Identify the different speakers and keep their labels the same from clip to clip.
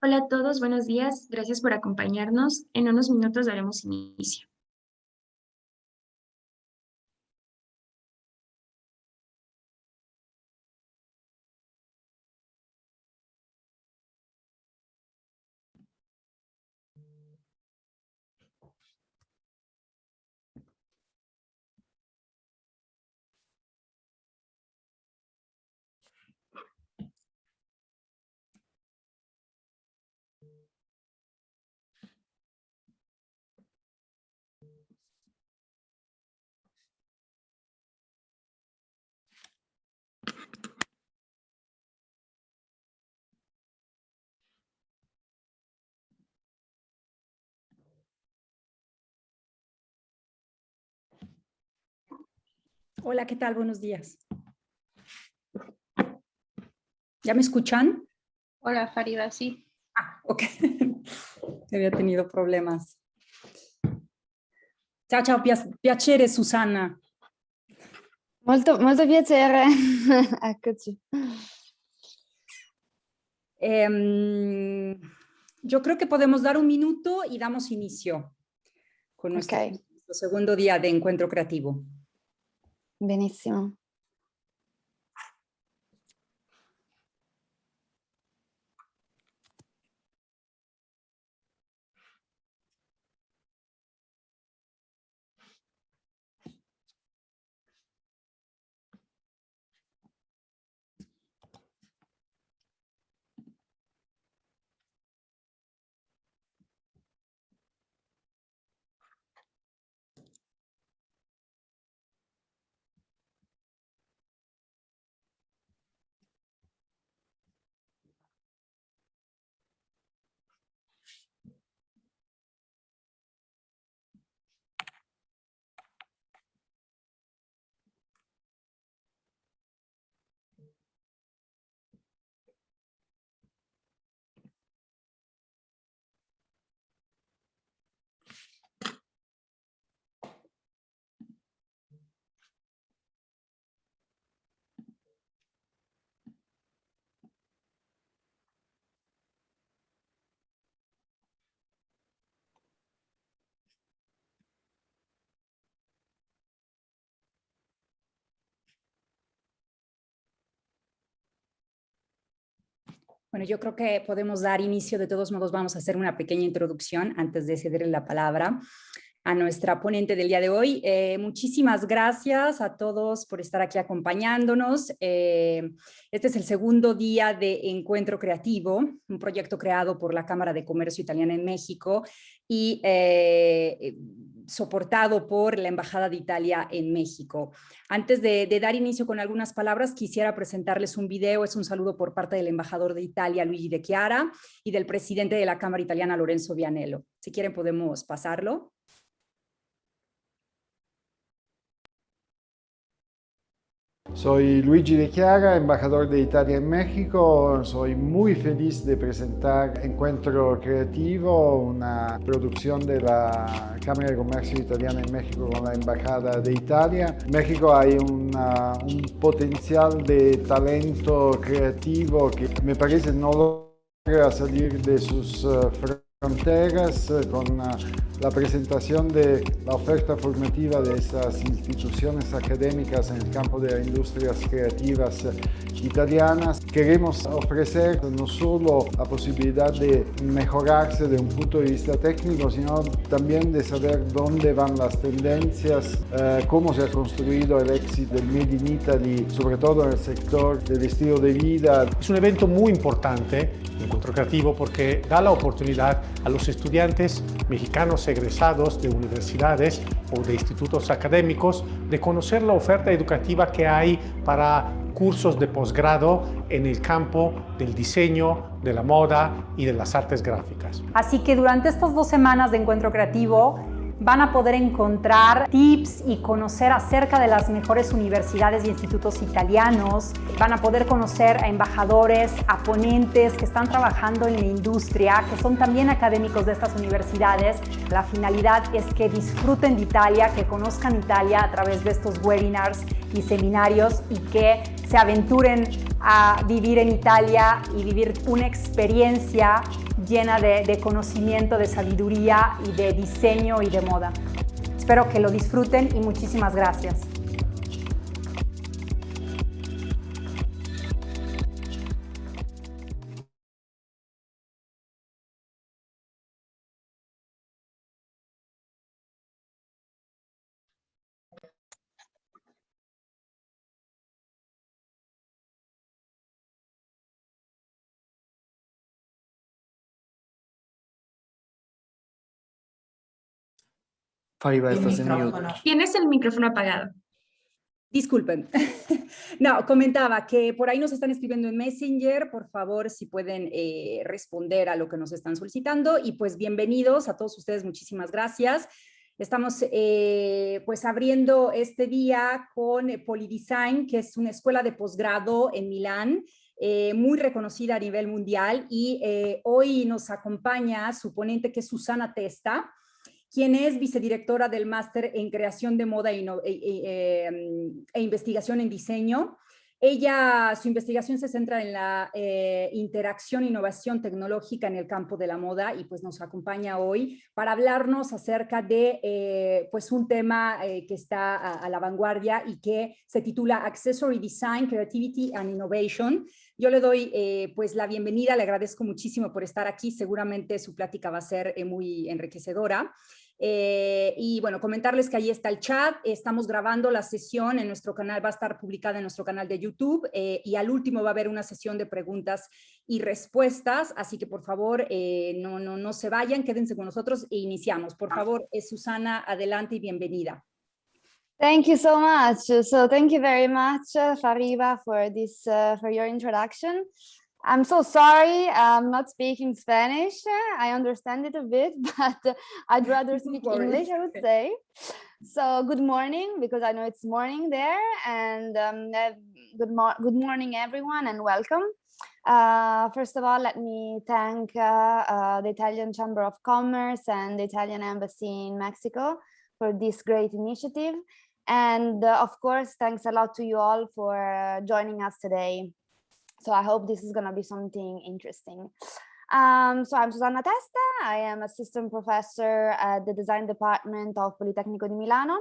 Speaker 1: Hola a todos, buenos días. Gracias por acompañarnos. En unos minutos daremos inicio.
Speaker 2: Hola, ¿qué tal? Buenos días. ¿Ya me escuchan?
Speaker 3: Hola, Farida, sí.
Speaker 2: Ok. Había tenido problemas. Ciao, ciao, piacere, Susanna.
Speaker 3: Molto piacere. Eccoci.
Speaker 2: Yo creo que podemos dar un minuto y damos inicio con nuestro segundo día de encuentro creativo.
Speaker 3: Benissimo.
Speaker 2: Bueno, yo creo que podemos dar inicio. De todos modos, vamos a hacer una pequeña introducción antes de cederle la palabra a nuestra ponente del día de hoy. Muchísimas gracias a todos por estar aquí acompañándonos. Este es el segundo día de Encuentro Creativo, un proyecto creado por la Cámara de Comercio Italiana en México y soportado por la Embajada de Italia en México. Antes de dar inicio con algunas palabras, quisiera presentarles un video. Es un saludo por parte del embajador de Italia, Luigi De Chiara, y del presidente de la Cámara Italiana, Lorenzo Vianello. Si quieren, podemos pasarlo.
Speaker 4: Soy Luigi De Chiara, embajador de Italia en México. Soy muy feliz de presentar Encuentro Creativo, una producción de la Cámara de Comercio Italiana en México con la Embajada de Italia. En México hay un potencial de talento creativo que me parece no logra salir de sus fronteras con la presentación de la oferta formativa de estas instituciones académicas en el campo de las industrias creativas italianas. Queremos ofrecer no solo la posibilidad de mejorarse de un punto de vista técnico, sino también de saber dónde van las tendencias, cómo se ha construido el éxito del Made in Italy, sobre todo en el sector del estilo de vida.
Speaker 5: Es un evento muy importante, Encuentro Creativo, porque da la oportunidad a los estudiantes mexicanos egresados de universidades o de institutos académicos de conocer la oferta educativa que hay para cursos de posgrado en el campo del diseño, de la moda y de las artes gráficas.
Speaker 2: Así que durante estas 2 semanas de Encuentro Creativo van a poder encontrar tips y conocer acerca de las mejores universidades y institutos italianos. Van a poder conocer a embajadores, a ponentes que están trabajando en la industria, que son también académicos de estas universidades. La finalidad es que disfruten de Italia, que conozcan Italia a través de estos webinars y seminarios y que se aventuren a vivir en Italia y vivir una experiencia llena de conocimiento, de sabiduría y de diseño y de moda. Espero que lo disfruten y muchísimas gracias.
Speaker 6: Fariba, estás en mute.
Speaker 1: Tienes el micrófono apagado.
Speaker 7: Disculpen. No, comentaba que por ahí nos están escribiendo en Messenger, por favor, si pueden responder a lo que nos están solicitando. Y pues bienvenidos a todos ustedes, muchísimas gracias. Estamos pues abriendo este día con POLI.design, que es una escuela de posgrado en Milán, muy reconocida a nivel mundial. Y hoy nos acompaña su ponente, que es Susanna Testa, quien es vicedirectora del máster en creación de moda e investigación en diseño. Su investigación se centra en la interacción e innovación tecnológica en el campo de la moda y pues nos acompaña hoy para hablarnos acerca de pues un tema que está a la vanguardia y que se titula Accessory Design, Creativity and Innovation. Yo le doy pues la bienvenida, le agradezco muchísimo por estar aquí, seguramente su plática va a ser muy enriquecedora. Y bueno, comentarles que ahí está el chat, estamos grabando la sesión en nuestro canal, va a estar publicada en nuestro canal de YouTube y al último va a haber una sesión de preguntas y respuestas, así que por favor no se vayan, quédense con nosotros e iniciamos. Por favor, Susana, adelante y bienvenida.
Speaker 3: Thank you so much. So thank you very much, Fariba, for this for your introduction. I'm so sorry, I'm not speaking Spanish. I understand it a bit, but I'd rather speak English, I would say. So good morning, because I know it's morning there, and good morning, everyone, and welcome. First of all, let me thank the Italian Chamber of Commerce and the Italian Embassy in Mexico for this great initiative. And of course, thanks a lot to you all for joining us today. So I hope this is going to be something interesting. So I'm Susanna Testa. I am assistant professor at the design department of Politecnico di Milano.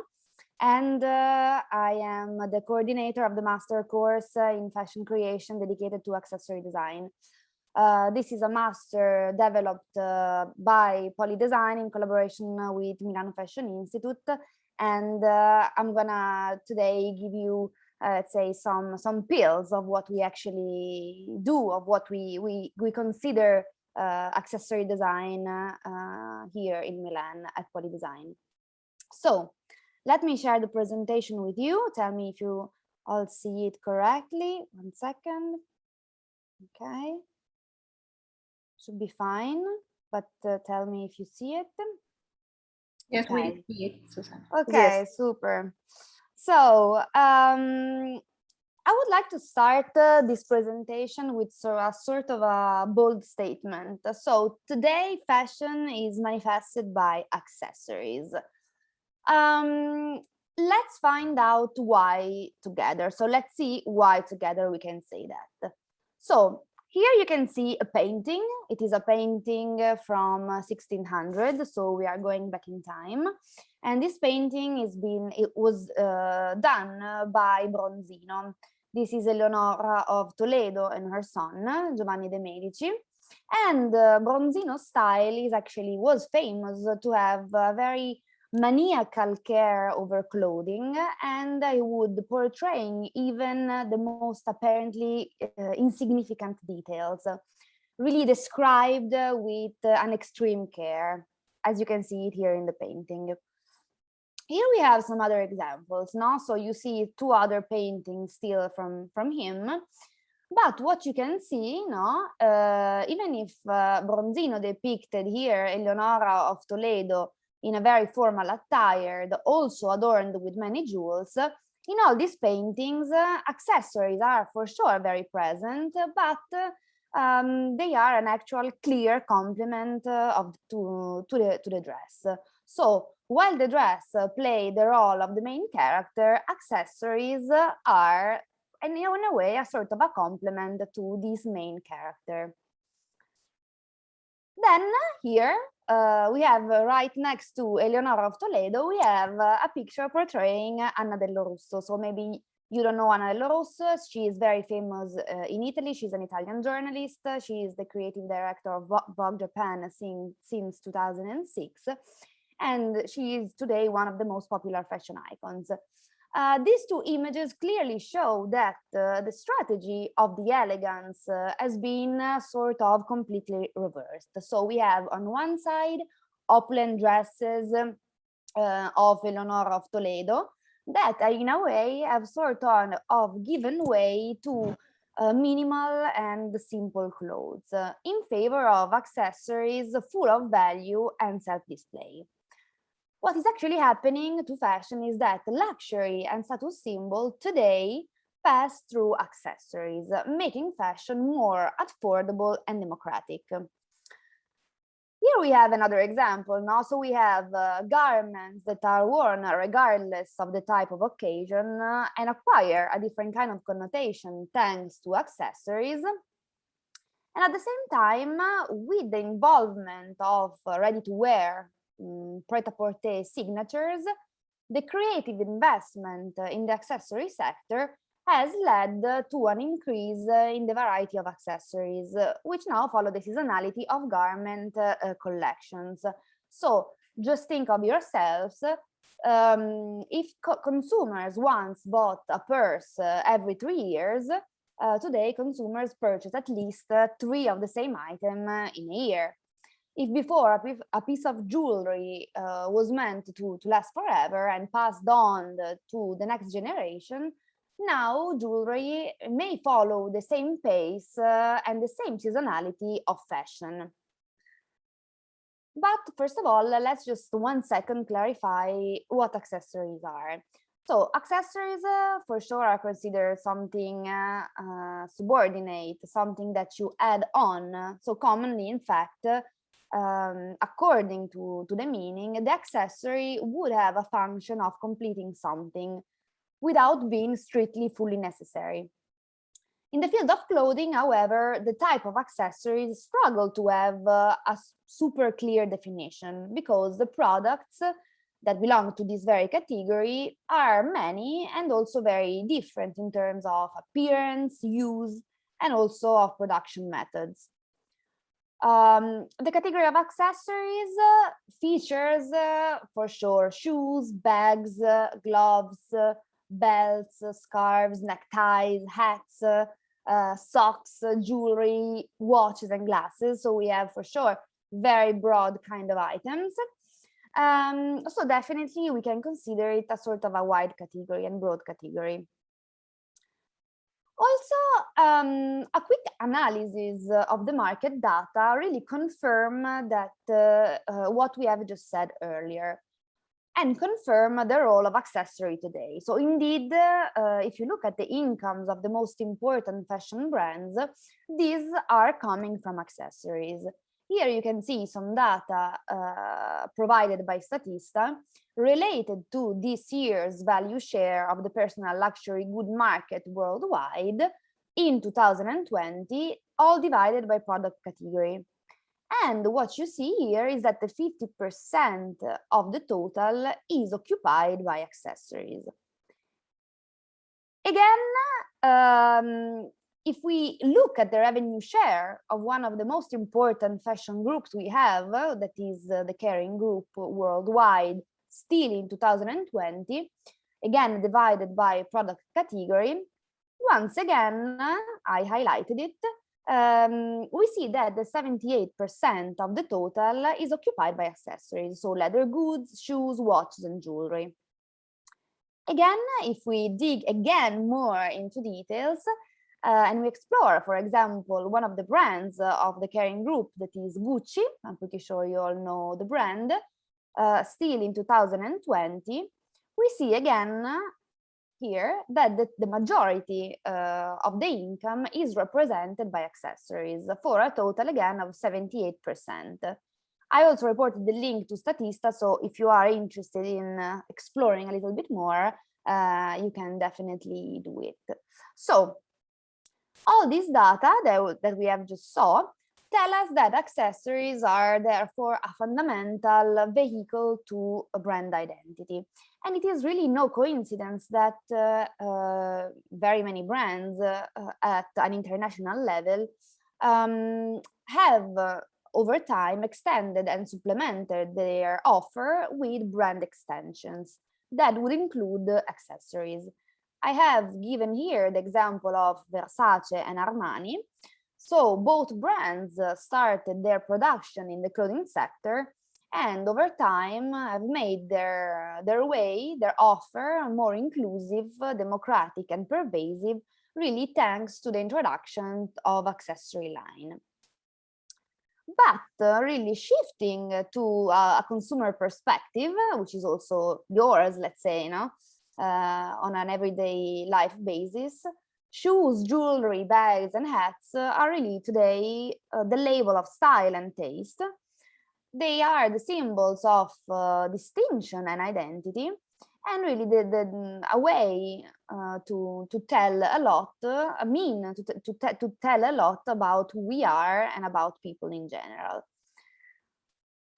Speaker 3: And I am the coordinator of the master course in fashion creation dedicated to accessory design. This is a master developed by POLI.design in collaboration with Milano Fashion Institute. And I'm gonna today give you let's say some pills of what we actually do, of what we consider accessory design here in Milan at POLI.design. So let me share the presentation with you. Tell me if you all see it correctly. 1 second. Okay. Should be fine, but tell me if you see it.
Speaker 8: Yes,
Speaker 3: okay.
Speaker 8: we see it, Susanna.
Speaker 3: Okay, yes. Super. So I would like to start this presentation with a sort of a bold statement. So today, fashion is manifested by accessories. Let's find out why together. So let's see why together we can say that. So here you can see a painting. It is a painting from 1600, so we are going back in time. And this painting was done by Bronzino. This is Eleonora of Toledo and her son, Giovanni de' Medici. And Bronzino's style was famous to have a very maniacal care over clothing, and I would portraying even the most apparently insignificant details, really described with an extreme care, as you can see it here in the painting. Here we have some other examples, no? So you see 2 other paintings still from him, but what you can see, no? Even if Bronzino depicted here Eleonora of Toledo in a very formal attire, also adorned with many jewels, in all these paintings, accessories are for sure very present, but they are an actual clear complement to the dress. So while the dress play the role of the main character, accessories are in a way a sort of a complement to this main character. Then here we have right next to Eleonora of Toledo, we have a picture portraying Anna Dello Russo. So maybe you don't know Anna Dello Russo. She is very famous in Italy. She's an Italian journalist. She is the creative director of Vogue Japan since 2006. And she is today one of the most popular fashion icons. These two images clearly show that the strategy of the elegance has been sort of completely reversed. So we have on one side opulent dresses of Eleonora of Toledo that in a way have sort of given way to minimal and simple clothes in favor of accessories full of value and self-display. What is actually happening to fashion is that luxury and status symbol today pass through accessories, making fashion more affordable and democratic. Here we have another example. Now, so we have garments that are worn regardless of the type of occasion and acquire a different kind of connotation thanks to accessories. And at the same time, with the involvement of ready-to-wear pret-a-porter signatures, the creative investment in the accessory sector has led to an increase in the variety of accessories, which now follow the seasonality of garment collections. So just think of yourselves, if consumers once bought a purse every 3 years, today consumers purchase at least 3 of the same item in a year. If before a piece of jewelry was meant to last forever and passed on to the next generation, now jewelry may follow the same pace and the same seasonality of fashion. But first of all, let's just 1 second clarify what accessories are. So accessories for sure are considered something subordinate, something that you add on. So commonly, in fact, according to the meaning, the accessory would have a function of completing something without being strictly fully necessary. In the field of clothing, however, the type of accessories struggle to have a super clear definition because the products that belong to this very category are many and also very different in terms of appearance, use, and also of production methods. The category of accessories features for sure shoes, bags, gloves, belts, scarves, neckties, hats, socks, jewelry, watches, and glasses. So we have for sure very broad kind of items. So definitely we can consider it a sort of a wide category and broad category. Also, a quick analysis of the market data really confirm that what we have just said earlier and confirm the role of accessory today. So indeed, if you look at the incomes of the most important fashion brands, these are coming from accessories. Here you can see some data provided by Statista related to this year's value share of the personal luxury good market worldwide in 2020, all divided by product category. And what you see here is that the 50% of the total is occupied by accessories. Again, if we look at the revenue share of one of the most important fashion groups we have, that is the Kering Group worldwide, still in 2020, again divided by product category, once again, I highlighted it, we see that the 78% of the total is occupied by accessories, so leather goods, shoes, watches, and jewelry. Again, if we dig again more into details, and we explore, for example, one of the brands of the Kering Group, that is Gucci, I'm pretty sure you all know the brand, still in 2020, we see again here that the majority of the income is represented by accessories for a total again of 78%. I also reported the link to Statista, so if you are interested in exploring a little bit more, you can definitely do it. So all this data that we have just saw tell us that accessories are therefore a fundamental vehicle to a brand identity. And it is really no coincidence that very many brands at an international level have over time extended and supplemented their offer with brand extensions that would include accessories. I have given here the example of Versace and Armani. So both brands started their production in the clothing sector and over time have made their offer more inclusive, democratic and pervasive, really thanks to the introduction of accessory line. But really shifting to a consumer perspective, which is also yours, let's say, on an everyday life basis, shoes, jewelry, bags, and hats are really today the label of style and taste. They are the symbols of distinction and identity, and really a way to tell a lot, to tell a lot about who we are and about people in general.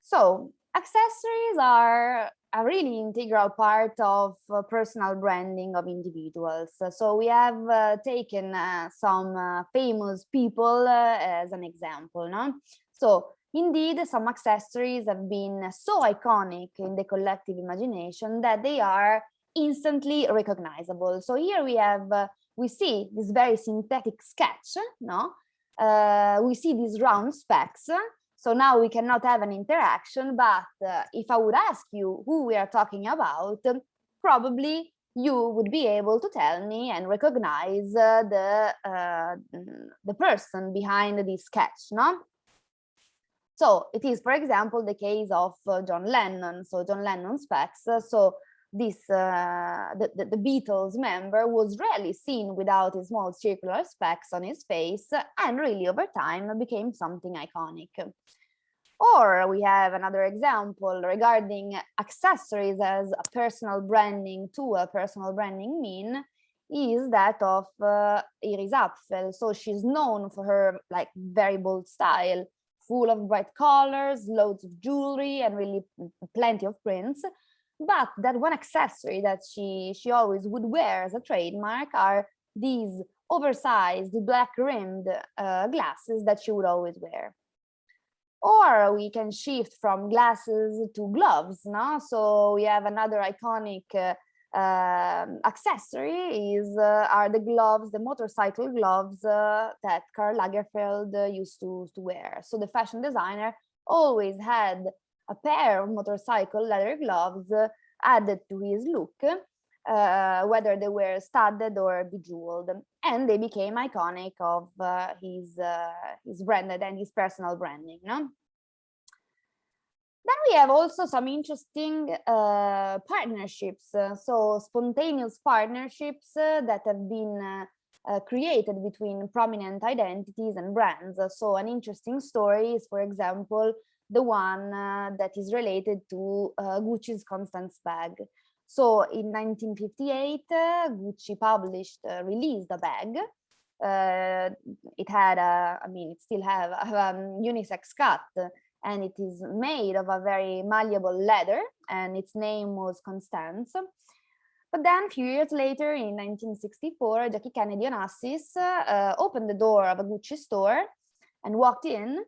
Speaker 3: So accessories are a really integral part of personal branding of individuals. So we have taken some famous people as an example, no? So indeed, some accessories have been so iconic in the collective imagination that they are instantly recognizable. So here we see this very synthetic sketch, no? We see these round specs. So now we cannot have an interaction, but if I would ask you who we are talking about, probably you would be able to tell me and recognize the person behind this sketch, no? So it is, for example, the case of John Lennon. So John Lennon specs. So this the Beatles member was rarely seen without his small circular specs on his face, and really over time became something iconic. Or we have another example regarding accessories as a personal branding mean is that of Iris Apfel. So she's known for her like very bold style, full of bright colors, loads of jewelry, and really plenty of prints. But that one accessory that she always would wear as a trademark are these oversized black-rimmed glasses that she would always wear. Or we can shift from glasses to gloves, no? So we have another iconic accessory are the gloves, the motorcycle gloves that Karl Lagerfeld used to wear. So the fashion designer always had a pair of motorcycle leather gloves added to his look, whether they were studded or bejeweled, and they became iconic of his branded and his personal branding, no? Then we have also some interesting partnerships, so spontaneous partnerships that have been created between prominent identities and brands. So an interesting story is, for example, the one that is related to Gucci's Constance bag. So in 1958, Gucci released a bag. It had it still have a unisex cut, and it is made of a very malleable leather, and its name was Constance. But then a few years later, in 1964, Jackie Kennedy Onassis opened the door of a Gucci store and walked in.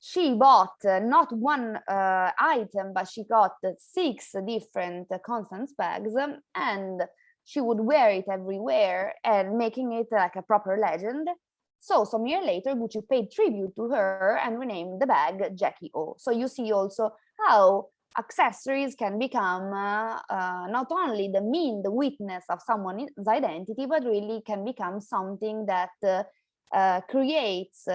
Speaker 3: She bought not one item, but she got 6 different Constance bags, and she would wear it everywhere and making it like a proper legend. So some year later, Gucci paid tribute to her and renamed the bag Jackie O. So you see also how accessories can become not only the witness of someone's identity, but really can become something that creates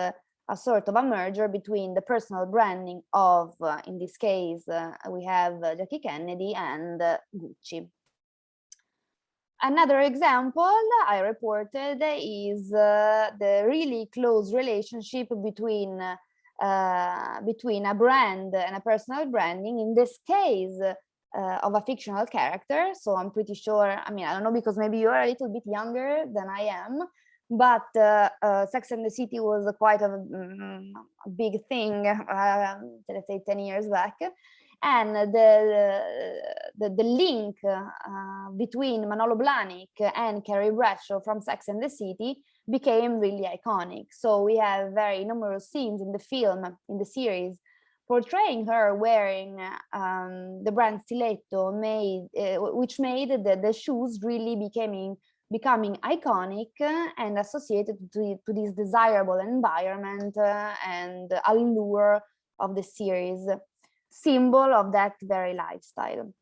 Speaker 3: a sort of a merger between the personal branding of, in this case, we have Jackie Kennedy and Gucci. Another example I reported is the really close relationship between a brand and a personal branding, in this case of a fictional character. So I'm pretty sure, I don't know, because maybe you're a little bit younger than I am, but Sex and the City was quite a big thing, let's say 10 years back. And the link between Manolo Blahnik and Carrie Bradshaw from Sex and the City became really iconic. So we have very numerous scenes in the film, in the series, portraying her wearing the brand stiletto, which made the shoes really becoming iconic and associated to this desirable environment and allure of the series, symbol of that very lifestyle.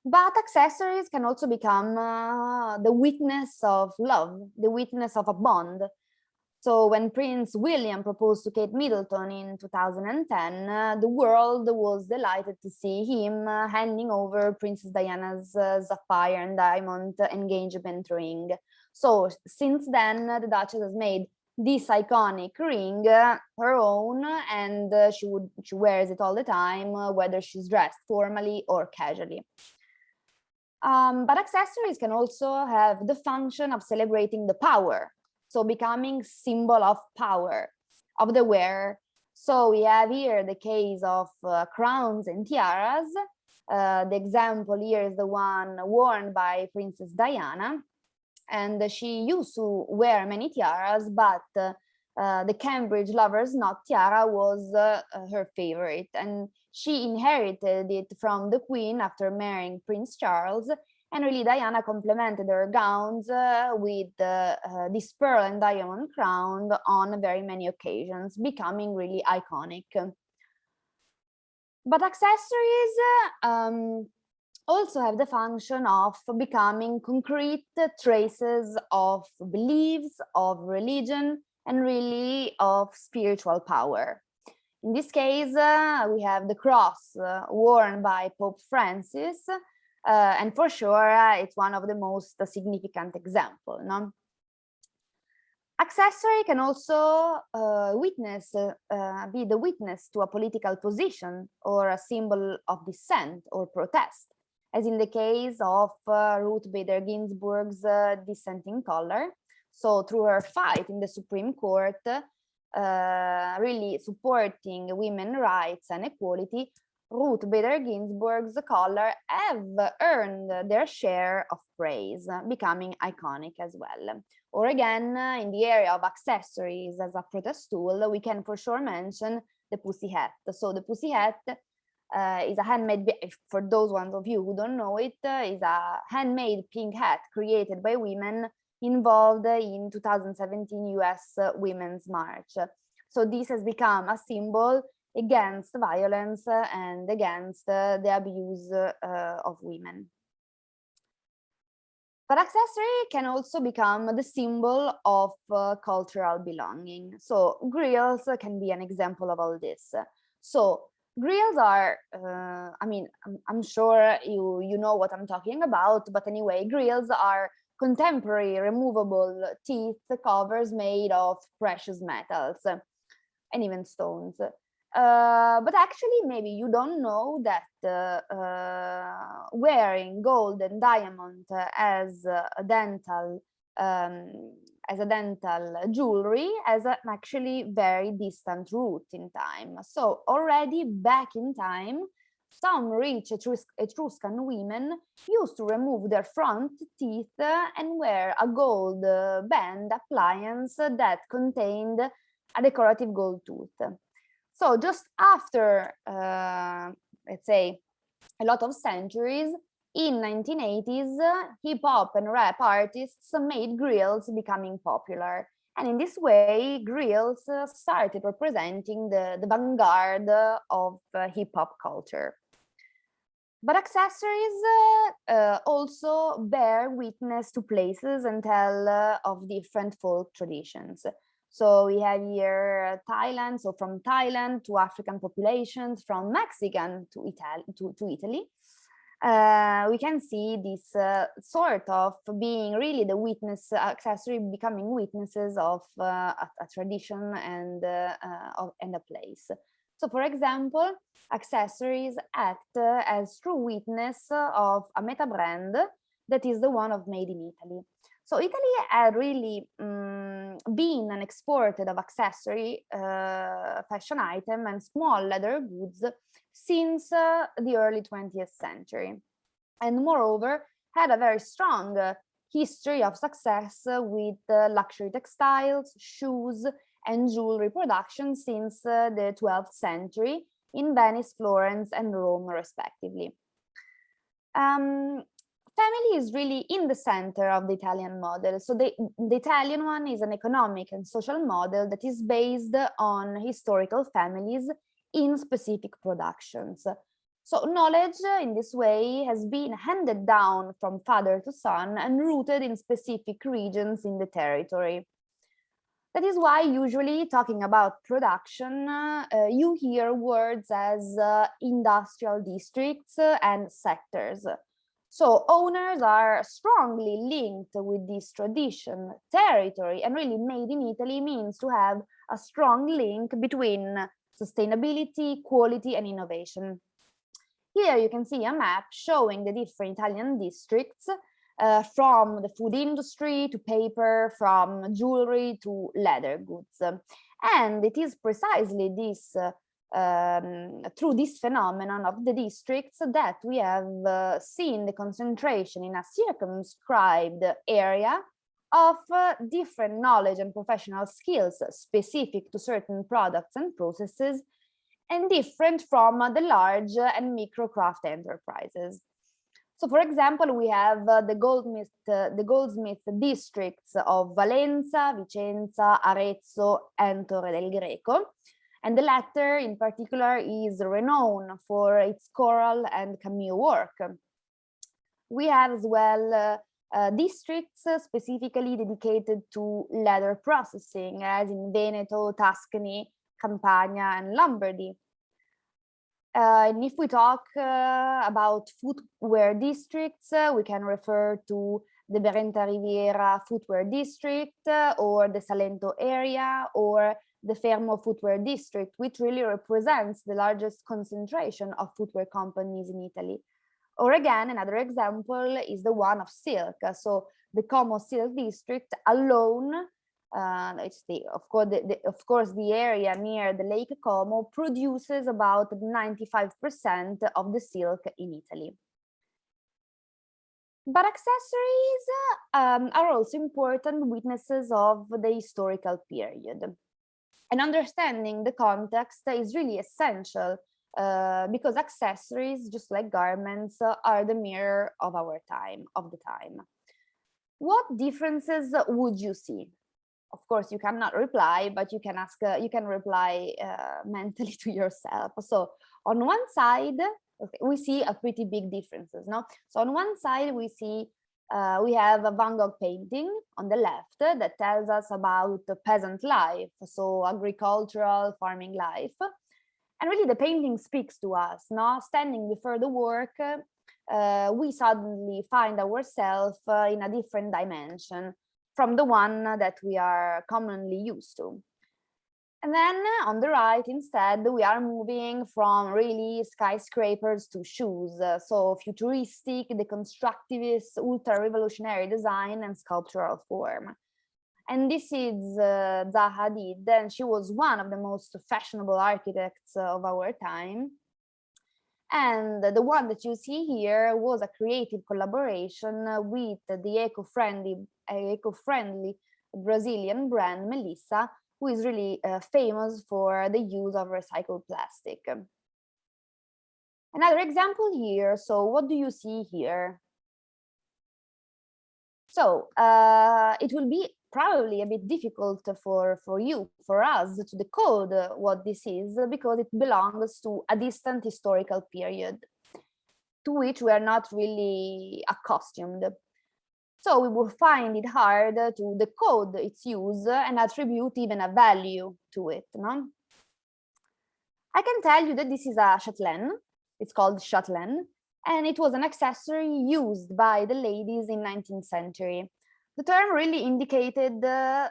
Speaker 3: But accessories can also become the witness of love, the witness of a bond. So when Prince William proposed to Kate Middleton in 2010, the world was delighted to see him handing over Princess Diana's sapphire and diamond engagement ring. So since then, the Duchess has made this iconic ring her own, and she wears it all the time, whether she's dressed formally or casually. But accessories can also have the function of celebrating the power, so becoming symbol of power of the wearer. So we have here the case of crowns and tiaras. The example here is the one worn by Princess Diana, and she used to wear many tiaras, but the Cambridge Lovers Knot tiara was her favorite, and she inherited it from the Queen after marrying Prince Charles. And really, Diana complemented her gowns with this pearl and diamond crown on very many occasions, becoming really iconic. But accessories also have the function of becoming concrete traces of beliefs, of religion, and really of spiritual power. In this case, we have the cross worn by Pope Francis, and for sure, it's one of the most significant examples. No? Accessory can also be the witness to a political position or a symbol of dissent or protest, as in the case of Ruth Bader Ginsburg's dissenting color. So through her fight in the Supreme Court, really supporting women's rights and equality, Ruth Bader Ginsburg's color have earned their share of praise, becoming iconic as well. Or again, in the area of accessories as a protest tool, we can for sure mention the pussy hat. So the pussy hat is a handmade, for those ones of you who don't know it, is a handmade pink hat created by women involved in 2017 US Women's March. So this has become a symbol against violence and against the abuse of women. But accessory can also become the symbol of cultural belonging. So grills can be an example of all this. So grills are, I mean, I'm sure you know what I'm talking about, but anyway, grills are contemporary removable teeth covers made of precious metals and even stones. But actually, maybe you don't know that wearing gold and diamond as a dental jewelry has an actually very distant root in time. So already back in time, some rich Etruscan women used to remove their front teeth and wear a gold band appliance that contained a decorative gold tooth. So just after, let's say, a lot of centuries, in 1980s, hip hop and rap artists made grills becoming popular. And in this way, grills started representing the vanguard of hip hop culture. But accessories also bear witness to places and tell of different folk traditions. So we have here Thailand, so from Thailand to African populations, from Mexican to Italy. We can see this sort of being really the witness, accessory becoming witnesses of a tradition and a place. So for example, accessories act as true witness of a meta brand that is the one of Made in Italy. So Italy had really been an exporter of accessory fashion item and small leather goods since the early 20th century. And moreover, had a very strong history of success with luxury textiles, shoes, and jewelry production since the 12th century in Venice, Florence, and Rome, respectively. Family is really in the center of the Italian model. So the Italian one is an economic and social model that is based on historical families in specific productions. So knowledge in this way has been handed down from father to son and rooted in specific regions in the territory. That is why usually talking about production, you hear words as industrial districts and sectors. So owners are strongly linked with this tradition, territory, and really made in Italy means to have a strong link between sustainability, quality, and innovation. Here you can see a map showing the different Italian districts from the food industry to paper, from jewelry to leather goods. And it is precisely this through this phenomenon of the districts that we have seen the concentration in a circumscribed area of different knowledge and professional skills specific to certain products and processes, and different from the large and micro craft enterprises. So, for example, we have the goldsmith districts of Valenza, Vicenza, Arezzo, and Torre del Greco. And the latter in particular is renowned for its coral and cameo work. We have as well districts specifically dedicated to leather processing, as in Veneto, Tuscany, Campania, and Lombardy. And if we talk about footwear districts, we can refer to the Brenta Riviera footwear district or the Salento area or the Fermo footwear district, which really represents the largest concentration of footwear companies in Italy. Or again, another example is the one of silk. So the Como silk district alone, it's of course the area near the Lake Como, produces about 95% of the silk in Italy. But accessories are also important witnesses of the historical period. And understanding the context is really essential because accessories, just like garments, are the mirror of our time, of the time. What differences would you see? Of course, you cannot reply, but you can ask. You can reply mentally to yourself. So, on one side, okay, we see a pretty big differences. No, so on one side we see we have a Van Gogh painting on the left that tells us about the peasant life, so agricultural farming life, and really the painting speaks to us. Now, standing before the work, we suddenly find ourselves in a different dimension from the one that we are commonly used to. And then on the right, instead, we are moving from really skyscrapers to shoes. So futuristic, deconstructivist, ultra-revolutionary design and sculptural form. And this is Zaha Hadid, and she was one of the most fashionable architects of our time. And the one that you see here was a creative collaboration with the eco-friendly Brazilian brand Melissa, who is really famous for the use of recycled plastic. Another example here. So what do you see here? So it will be probably a bit difficult for us to decode what this is, because it belongs to a distant historical period to which we are not really accustomed. So we will find it hard to decode its use and attribute even a value to it. No? I can tell you that this is a chatelaine. It's called chatelaine, and it was an accessory used by the ladies in 19th century. The term really indicated the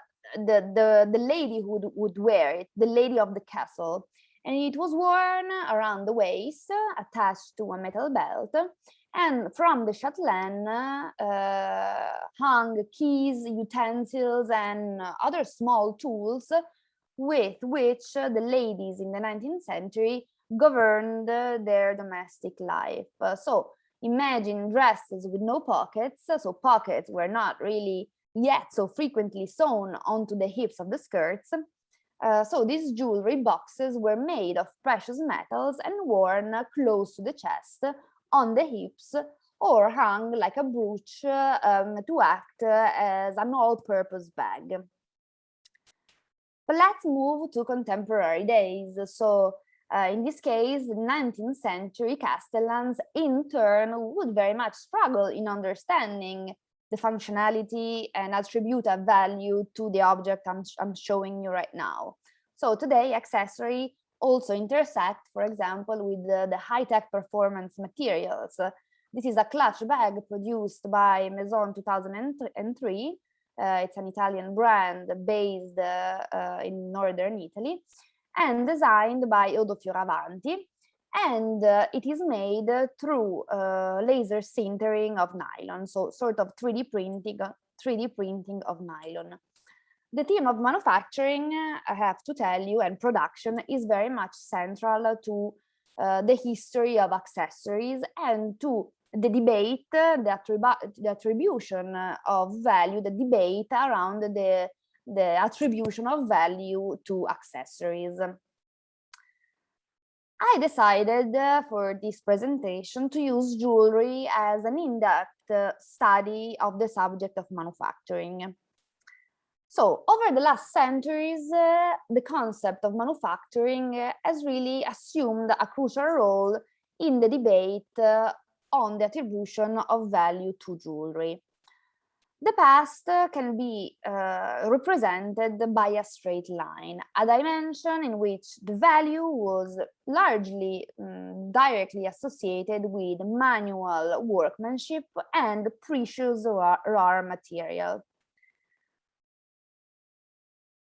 Speaker 3: lady who would wear it, the lady of the castle. and it was worn around the waist, attached to a metal belt, and from the chatelaine hung keys, utensils, and other small tools with which the ladies in the 19th century governed their domestic life. So imagine dresses with no pockets, so pockets were not really yet so frequently sewn onto the hips of the skirts. So these jewelry boxes were made of precious metals and worn close to the chest, on the hips, or hung like a brooch to act as an all-purpose bag. But let's move to contemporary days. So in this case, the 19th century castellans in turn would very much struggle in understanding the functionality and attribute a value to the object I'm showing you right now. So today, accessory also intersect, for example, with the high-tech performance materials. This is a clutch bag produced by Maison 2003. It's an Italian brand based in northern Italy and designed by Odo Fioravanti. And it is made through laser sintering of nylon, so sort of 3D printing of nylon. The theme of manufacturing, I have to tell you, and production is very much central to the history of accessories and to the debate, the attribution of value, the debate around the attribution of value to accessories. I decided for this presentation to use jewelry as an in-depth study of the subject of manufacturing. So over the last centuries, the concept of manufacturing has really assumed a crucial role in the debate on the attribution of value to jewelry. The past can be represented by a straight line, a dimension in which the value was largely directly associated with manual workmanship and precious rare material.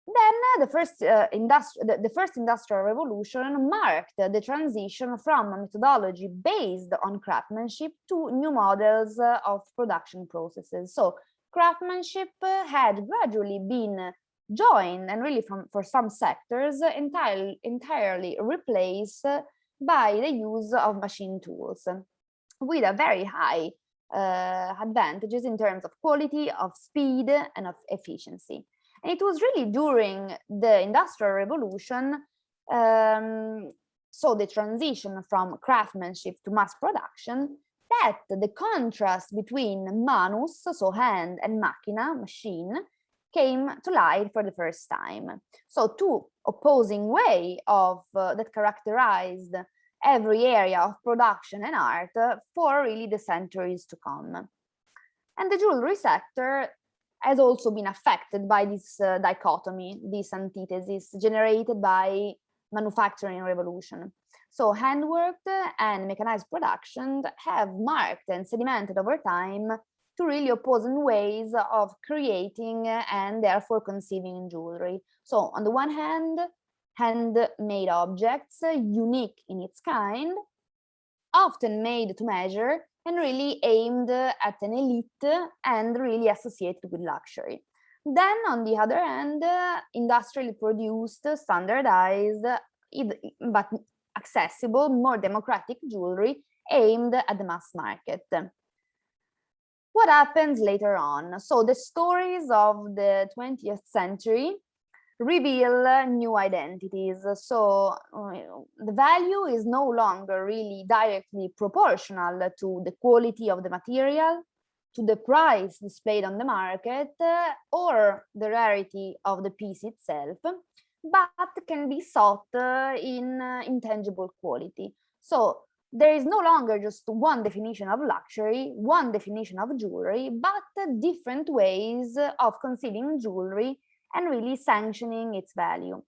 Speaker 3: Then the first industrial revolution marked the transition from a methodology based on craftsmanship to new models of production processes. So craftsmanship had gradually been joined and really for some sectors entirely replaced by the use of machine tools with a very high advantages in terms of quality, of speed, and of efficiency. And it was really during the Industrial Revolution, so the transition from craftsmanship to mass production, that the contrast between manus, so hand, and machina, machine, came to light for the first time. So two opposing ways of that characterized every area of production and art for really the centuries to come. And the jewelry sector has also been affected by this dichotomy, this antithesis generated by manufacturing revolution. So handworked and mechanized production have marked and sedimented over time to really opposing ways of creating and therefore conceiving jewelry. So on the one hand, handmade objects, unique in its kind, often made to measure, and really aimed at an elite and really associated with luxury. Then on the other hand, industrially produced, standardized, but accessible, more democratic jewelry aimed at the mass market. What happens later on? So the stories of the 20th century reveal new identities. So the value is no longer really directly proportional to the quality of the material, to the price displayed on the market, or the rarity of the piece itself, but can be sought in intangible quality. So there is no longer just one definition of luxury, one definition of jewelry, but different ways of conceiving jewelry and really sanctioning its value.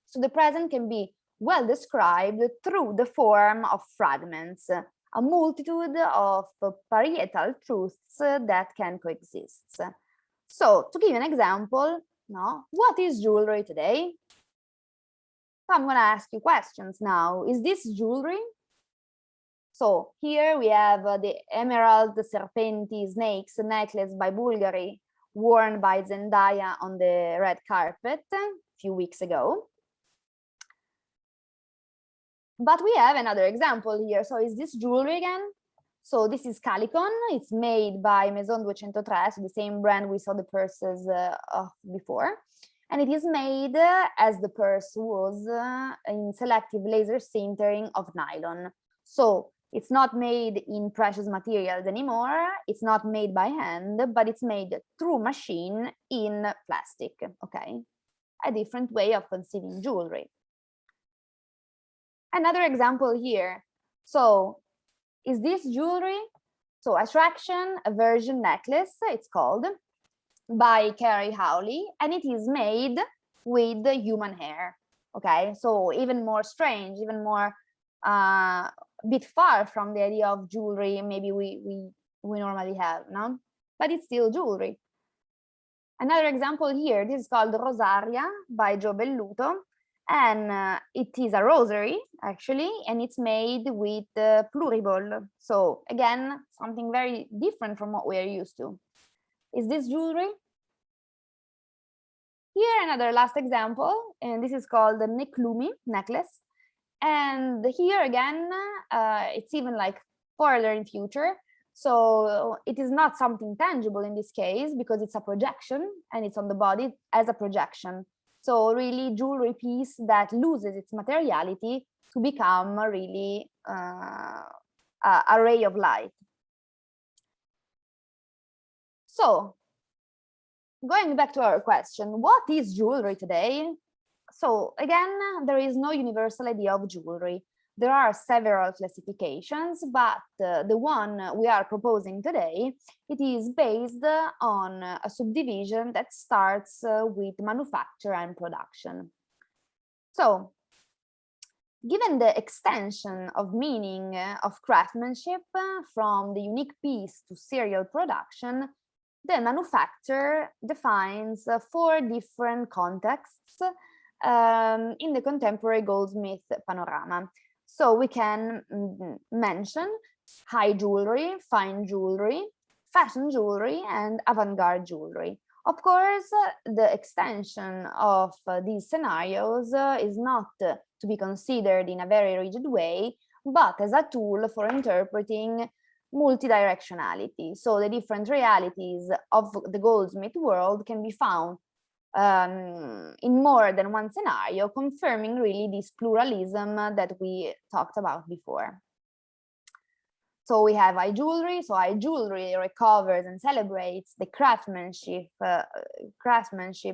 Speaker 3: So the present can be well described through the form of fragments, a multitude of parietal truths that can coexist. So to give you an example, what is jewelry today? So I'm going to ask you questions now. Is this jewelry? So here we have the Emerald Serpenti Snakes necklace by Bulgari, worn by Zendaya on the red carpet a few weeks ago. But we have another example here. So is this jewelry again? So this is Calicon. It's made by Maison 203, so the same brand we saw the purses of before. And it is made as the purse was in selective laser sintering of nylon. So it's not made in precious materials anymore. It's not made by hand, but it's made through machine in plastic, okay? A different way of conceiving jewelry. Another example here. So is this jewelry? So Attraction Aversion Necklace, it's called, by Carrie Howley, and it is made with human hair, okay? So even more strange, even more bit far from the idea of jewelry maybe we normally have, no? But it's still jewelry. Another example here, this is called Rosaria by Jobel Luto, and it is a rosary actually, and it's made with pluriball. So again, something very different from what we are used to. Is this jewelry? Here another last example, and this is called the Neklumi necklace. And here again, it's even like further in future. So it is not something tangible in this case because it's a projection and it's on the body as a projection. So really jewelry piece that loses its materiality to become a really a ray of light. So going back to our question, what is jewelry today? So again, there is no universal idea of jewelry. There are several classifications, but the one we are proposing today, it is based on a subdivision that starts with manufacture and production. So, given the extension of meaning of craftsmanship from the unique piece to serial production, the manufacturer defines 4 different contexts in the contemporary goldsmith panorama. So we can mention high jewelry, fine jewelry, fashion jewelry, and avant-garde jewelry. Of course, the extension of these scenarios is not to be considered in a very rigid way, but as a tool for interpreting multidirectionality. So the different realities of the goldsmith world can be found in more than one scenario, confirming really this pluralism that we talked about before. So we have high jewelry. So high jewelry recovers and celebrates the craftsmanship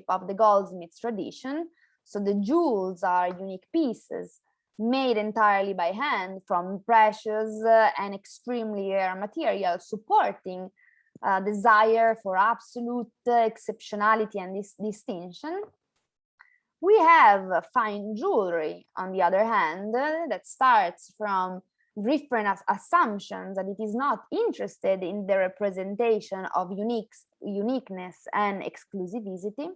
Speaker 3: of the goldsmith's tradition. So the jewels are unique pieces made entirely by hand from precious and extremely rare materials, supporting desire for absolute exceptionality and distinction. We have fine jewelry, on the other hand, that starts from different assumptions that it is not interested in the representation of uniqueness and exclusivity,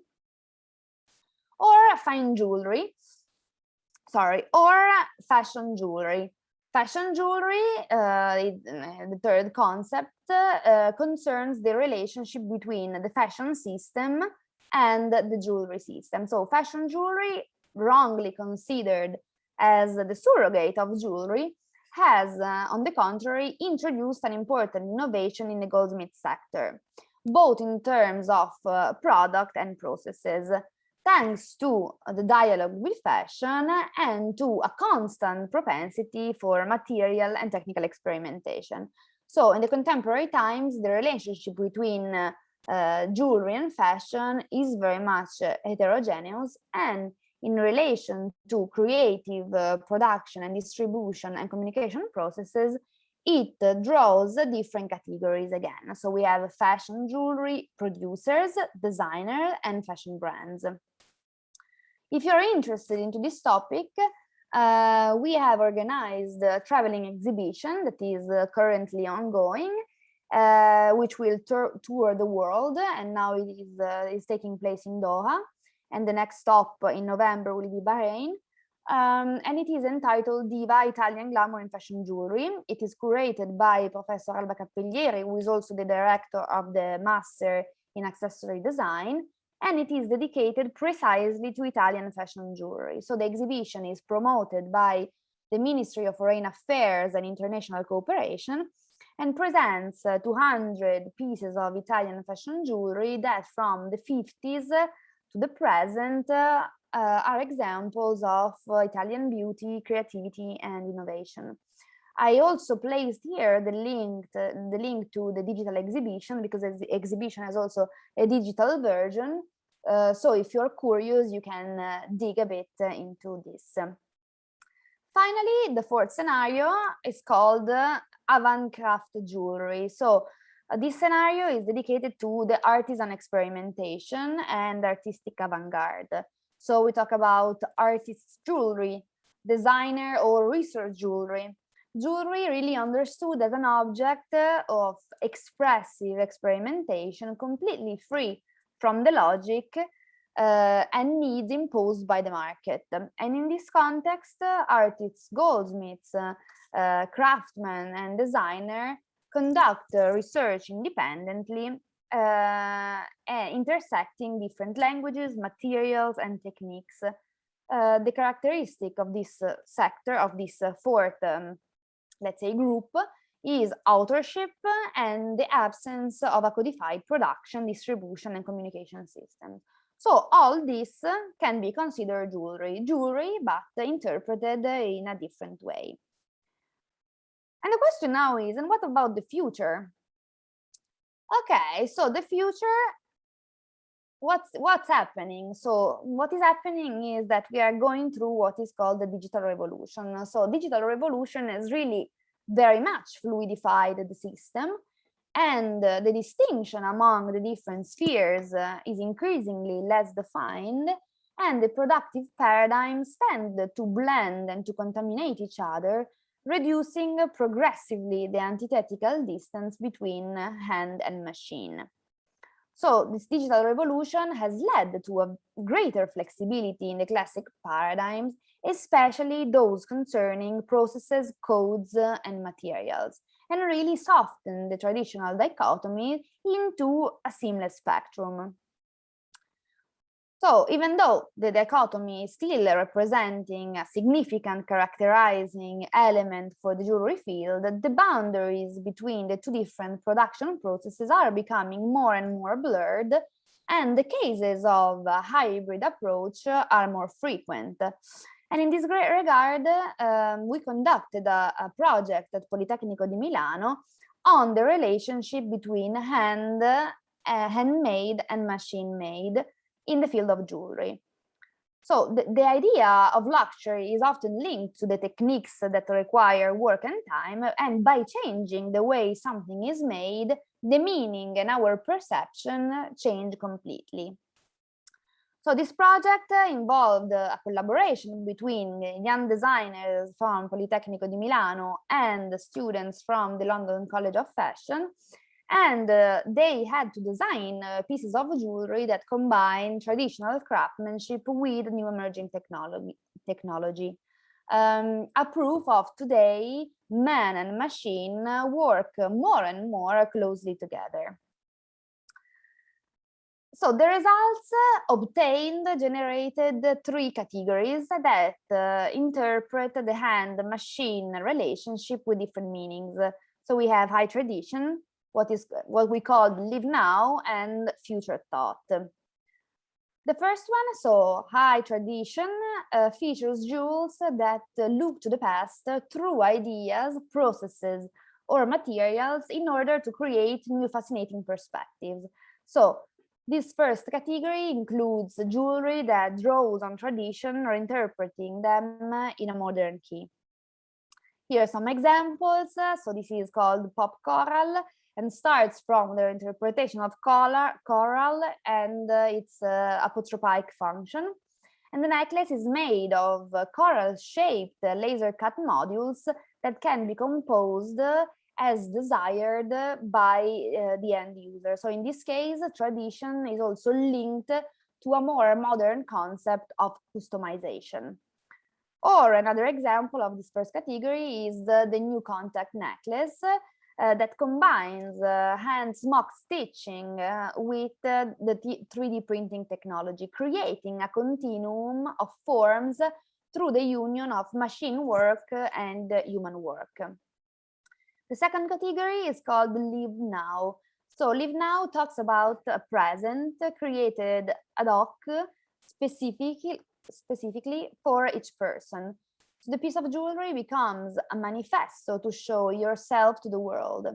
Speaker 3: or fine jewelry, or fashion jewelry. Fashion jewelry, the third concept, concerns the relationship between the fashion system and the jewelry system. So fashion jewelry, wrongly considered as the surrogate of jewelry, has, on the contrary, introduced an important innovation in the goldsmith sector, both in terms of product and processes, thanks to the dialogue with fashion and to a constant propensity for material and technical experimentation. So in the contemporary times, the relationship between jewelry and fashion is very much heterogeneous, and in relation to creative production and distribution and communication processes, it draws different categories again. So we have fashion jewelry producers, designers, and fashion brands. If you're interested into this topic, we have organized a traveling exhibition that is currently ongoing, which will tour the world, and now it is taking place in Doha, and the next stop in November will be Bahrain. and it is entitled Diva Italian Glamour and Fashion Jewelry. It is curated by Professor Alba Cappellieri, who is also the director of the Master in Accessory Design, and it is dedicated precisely to Italian fashion jewelry. So the exhibition is promoted by the Ministry of Foreign Affairs and International Cooperation and presents 200 pieces of Italian fashion jewelry that from the 50s to the present are examples of Italian beauty, creativity, and innovation. I also placed here the link to the digital exhibition, because the exhibition has also a digital version. So if you're curious, you can dig a bit into this. Finally, the fourth scenario is called avant-craft jewelry. So this scenario is dedicated to the artisan experimentation and artistic avant-garde. So we talk about artist jewelry, designer or research jewelry. Jewelry really understood as an object of expressive experimentation, completely free from the logic and needs imposed by the market. And in this context, artists, goldsmiths, craftsmen, and designer conduct research independently, intersecting different languages, materials, and techniques. The characteristic of this sector, of this fourth, let's say, group, is authorship and the absence of a codified production, distribution, and communication system. So all this can be considered jewelry, but interpreted in a different way. And the question now is, and what about the future? Okay, so the future, what's happening? So what is happening is that we are going through what is called the digital revolution. So digital revolution has really very much fluidified the system, and the distinction among the different spheres is increasingly less defined, and the productive paradigms tend to blend and to contaminate each other, reducing progressively the antithetical distance between hand and machine. So this digital revolution has led to a greater flexibility in the classic paradigms, especially those concerning processes, codes, and materials, and really softened the traditional dichotomy into a seamless spectrum. So even though the dichotomy is still representing a significant characterizing element for the jewelry field, the boundaries between the two different production processes are becoming more and more blurred, and the cases of a hybrid approach are more frequent. And in this regard, we conducted a project at Politecnico di Milano on the relationship between handmade and machine-made in the field of jewelry. So the idea of luxury is often linked to the techniques that require work and time, and by changing the way something is made, the meaning and our perception change completely. So this project involved a collaboration between young designers from Politecnico di Milano and students from the London College of Fashion, and they had to design pieces of jewelry that combine traditional craftsmanship with new emerging technology. A proof of today, man and machine work more and more closely together. So the results obtained generated three categories that interpret the hand-machine relationship with different meanings. So we have high tradition, what we call live now, and future thought. The first one, so high tradition, features jewels that look to the past through ideas, processes, or materials in order to create new fascinating perspectives. So this first category includes jewelry that draws on tradition or interpreting them in a modern key. Here are some examples. So this is called pop coral and starts from the interpretation of coral and its apotropaic function. And the necklace is made of coral-shaped laser-cut modules that can be composed as desired by the end user. So in this case, tradition is also linked to a more modern concept of customization. Or another example of this first category is the new contact necklace that combines hand smock stitching with the 3D printing technology, creating a continuum of forms through the union of machine work and human work. The second category is called Live Now. So Live Now talks about a present created ad hoc specifically for each person. So the piece of jewelry becomes a manifesto to show yourself to the world.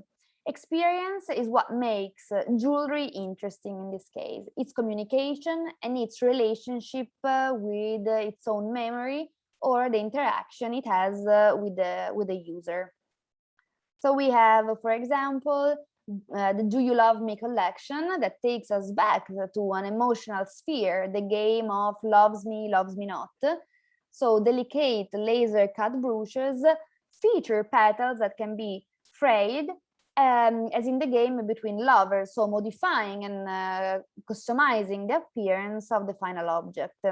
Speaker 3: Experience is what makes jewelry interesting in this case. Its communication and its relationship with its own memory or the interaction it has with the user. So we have, for example, the Do You Love Me collection that takes us back to an emotional sphere, the game of loves me not. So delicate laser cut brooches feature petals that can be frayed as in the game between lovers, so modifying and customizing the appearance of the final object.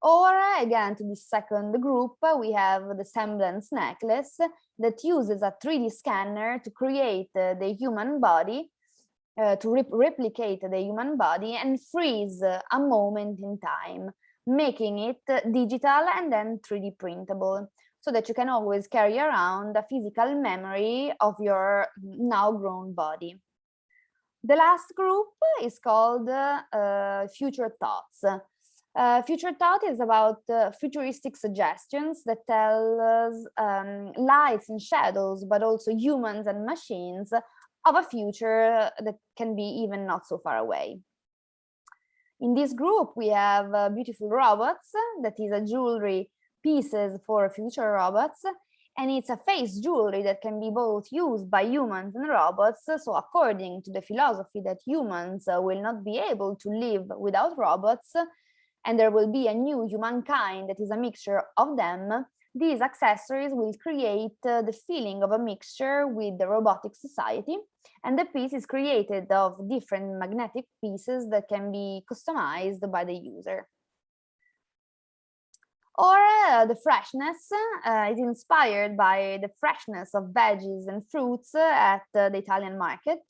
Speaker 3: Or again, to the second group, we have the Semblance Necklace that uses a 3D scanner to create the human body, to replicate the human body and freeze a moment in time, making it digital and then 3D printable, so that you can always carry around a physical memory of your now grown body. The last group is called Future Thoughts. Future Thought is about futuristic suggestions that tell us lights and shadows, but also humans and machines of a future that can be even not so far away. In this group, we have beautiful robots, that is a jewelry pieces for future robots, and it's a face jewelry that can be both used by humans and robots. So according to the philosophy that humans will not be able to live without robots, and there will be a new humankind that is a mixture of them, these accessories will create the feeling of a mixture with the robotic society, and the piece is created of different magnetic pieces that can be customized by the user. Or the freshness is inspired by the freshness of veggies and fruits at the Italian market,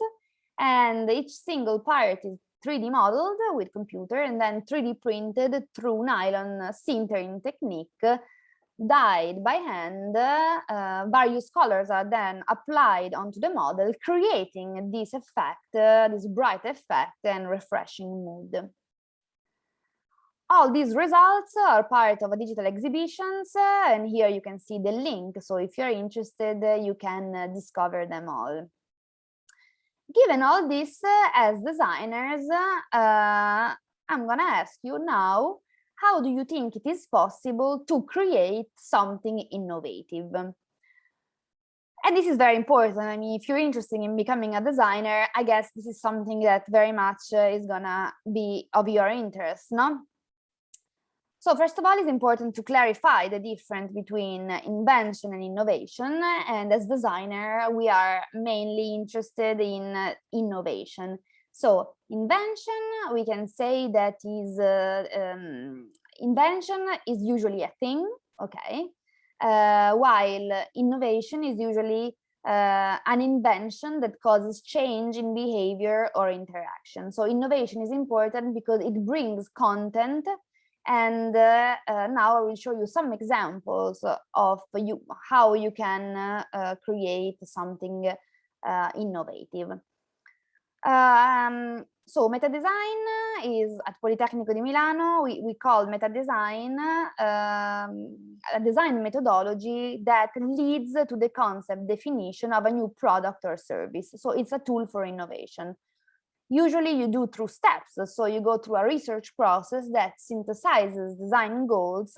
Speaker 3: and each single part is 3D modeled with computer and then 3D printed through nylon sintering technique, dyed by hand. Various colors are then applied onto the model, creating this effect, this bright effect and refreshing mood. All these results are part of a digital exhibitions, and here you can see the link. So if you're interested, you can discover them all. Given all this, as designers, I'm gonna ask you now, how do you think it is possible to create something innovative? And this is very important. I mean, if you're interested in becoming a designer, I guess this is something that very much is gonna be of your interest, no? So first of all, it's important to clarify the difference between invention and innovation. And as designer, we are mainly interested in innovation. So invention, we can say that is invention is usually a thing, okay? While innovation is usually an invention that causes change in behavior or interaction. So innovation is important because it brings content. And now I will show you some examples of how you can create something innovative. So meta design is at Politecnico di Milano. We call meta design a design methodology that leads to the concept definition of a new product or service. So it's a tool for innovation. Usually you do through steps, so you go through a research process that synthesizes design goals,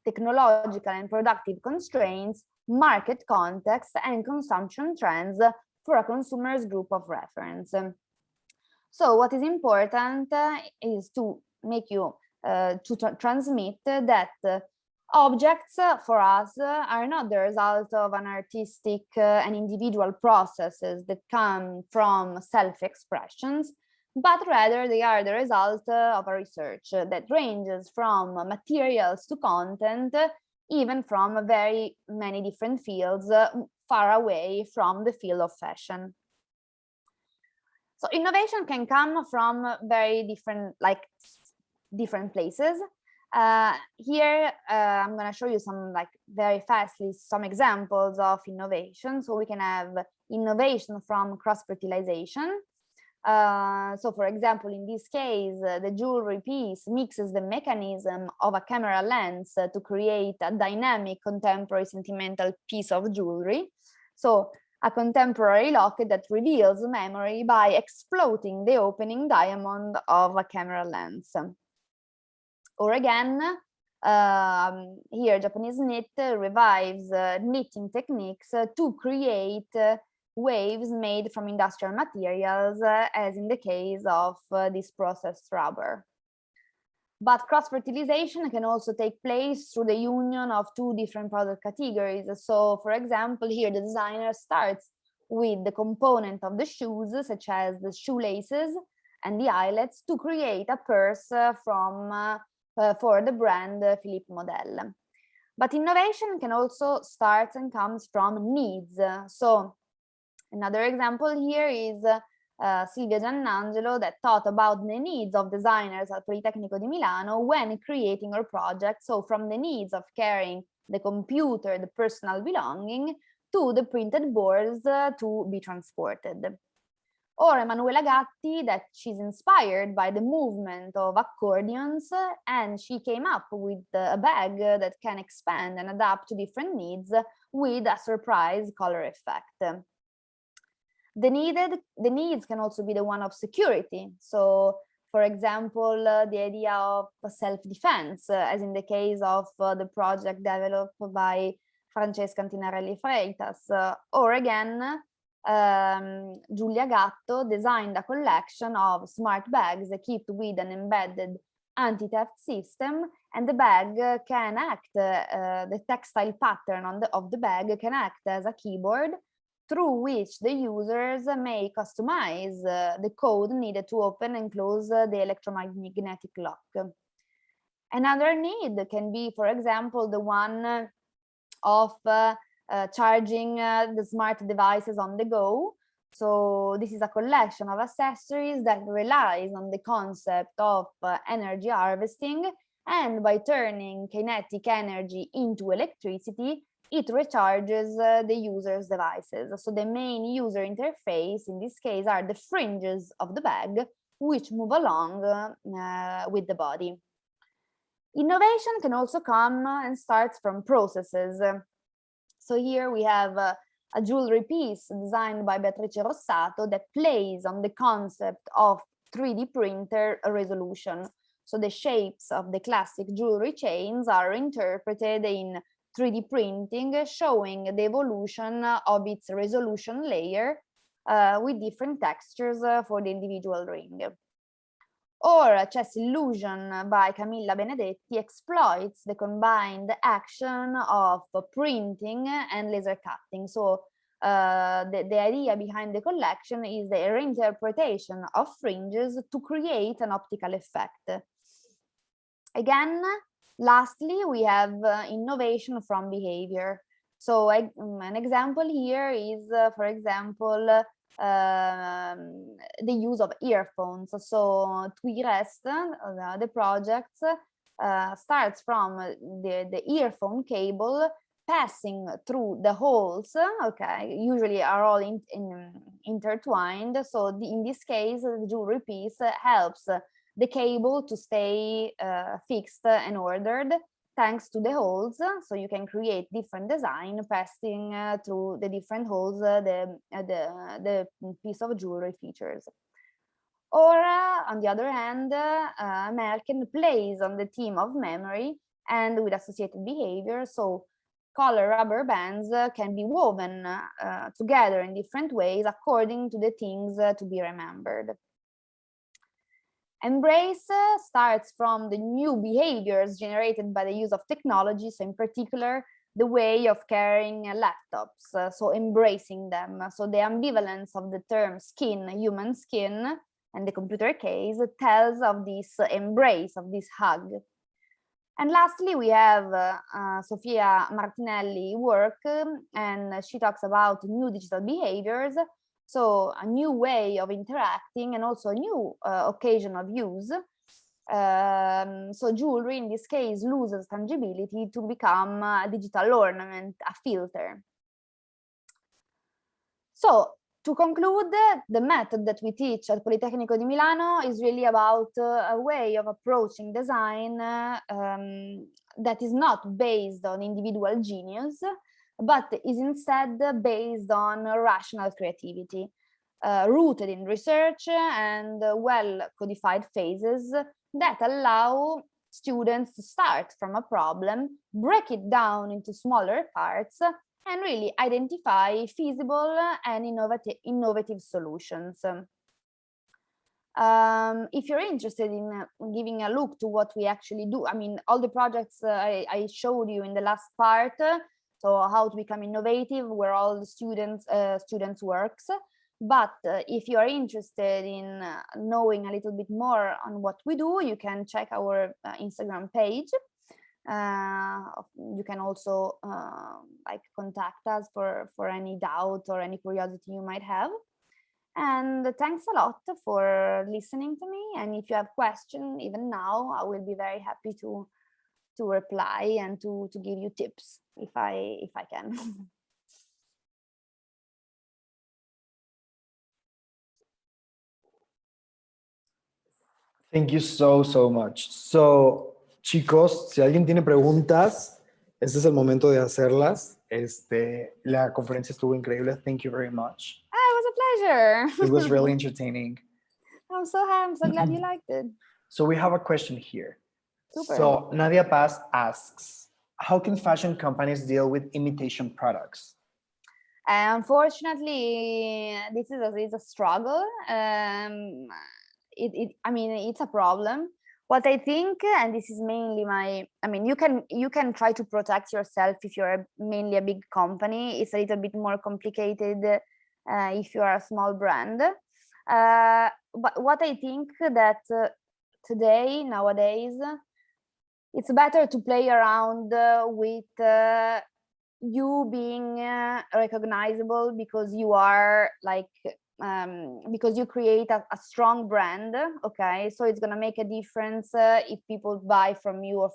Speaker 3: technological and productive constraints, market context, and consumption trends for a consumer's group of reference. So what is important is to make you transmit that objects for us are not the result of an artistic and individual processes that come from self-expressions, but rather they are the result of a research that ranges from materials to content, even from very many different fields far away from the field of fashion. So innovation can come from very different places. Here, I'm going to show you some very fastly some examples of innovation. So we can have innovation from cross-fertilization. So for example, in this case, the jewelry piece mixes the mechanism of a camera lens to create a dynamic, contemporary, sentimental piece of jewelry. So a contemporary locket that reveals memory by exploding the opening diamond of a camera lens. Or again, here Japanese knit revives knitting techniques to create waves made from industrial materials, as in the case of this processed rubber. But cross-fertilization can also take place through the union of two different product categories. So, for example, here the designer starts with the component of the shoes, such as the shoelaces and the eyelets, to create a purse for the brand Philippe Model. But innovation can also start and comes from needs. So, another example here is Silvia Giannangelo, that thought about the needs of designers at Politecnico di Milano when creating her project. So from the needs of carrying the computer, the personal belonging, to the printed boards to be transported. Or Emanuela Gatti, that she's inspired by the movement of accordions, and she came up with a bag that can expand and adapt to different needs with a surprise color effect. The needs can also be the one of security. So, for example, the idea of self-defense, as in the case of the project developed by Francesca Antinarelli Freitas. Or again, Giulia Gatto designed a collection of smart bags equipped with an embedded anti-theft system, and the bag can act, the textile pattern of the bag can act as a keyboard through which the users may customize the code needed to open and close the electromagnetic lock. Another need can be, for example, the one of charging the smart devices on the go. So this is a collection of accessories that relies on the concept of energy harvesting, and by turning kinetic energy into electricity, it recharges the user's devices. So the main user interface in this case are the fringes of the bag, which move along with the body. Innovation can also come and starts from processes. So here we have a jewelry piece designed by Beatrice Rossato that plays on the concept of 3D printer resolution. So the shapes of the classic jewelry chains are interpreted in 3D printing, showing the evolution of its resolution layer with different textures for the individual ring. Or Chess Illusion by Camilla Benedetti exploits the combined action of printing and laser cutting. So the idea behind the collection is the reinterpretation of fringes to create an optical effect. Again, lastly, we have innovation from behavior. So an example here is, for example, the use of earphones. So Twirest, the project, starts from the earphone cable passing through the holes, okay, usually are all intertwined. So in this case, the jewelry piece helps the cable to stay fixed and ordered thanks to the holes. So you can create different design passing through the different holes the piece of jewelry features. Or on the other hand, Merkin plays on the theme of memory and with associated behavior. So color rubber bands can be woven together in different ways according to the things to be remembered. Embrace starts from the new behaviors generated by the use of technology, so in particular, the way of carrying laptops, so embracing them. So the ambivalence of the term skin, human skin, and the computer case tells of this embrace, of this hug. And lastly, we have Sofia Martinelli work, and she talks about new digital behaviors. So a new way of interacting and also a new occasion of use. So jewelry in this case loses tangibility to become a digital ornament, a filter. So to conclude, the method that we teach at Politecnico di Milano is really about a way of approaching design that is not based on individual genius, but is instead based on rational creativity, rooted in research and well-codified phases that allow students to start from a problem, break it down into smaller parts, and really identify feasible and innovative solutions. If you're interested in giving a look to what we actually do, I mean, all the projects I showed you in the last part, so how to become innovative, were all the students' works. But if you are interested in knowing a little bit more on what we do, you can check our Instagram page. You can also like contact us for any doubt or any curiosity you might have. And thanks a lot for listening to me. And if you have questions, even now, I will be very happy to reply and to give you tips if I can.
Speaker 6: Thank you so much. So, chicos, si alguien tiene preguntas, este es el momento de hacerlas. La conferencia estuvo increíble. Thank you very much.
Speaker 3: It was a pleasure.
Speaker 6: It was really entertaining.
Speaker 3: I'm so glad you liked it.
Speaker 6: So we have a question here.
Speaker 3: Super.
Speaker 6: So Nadia Paz asks, how can fashion companies deal with imitation products?
Speaker 3: Unfortunately, this is a struggle. I mean, it's a problem. What I think, and this is mainly you can try to protect yourself if you're mainly a big company. It's a little bit more complicated if you are a small brand. But what I think that nowadays, it's better to play around with you being recognizable because you are like because you create a strong brand. Okay, so it's gonna make a difference if people buy from you or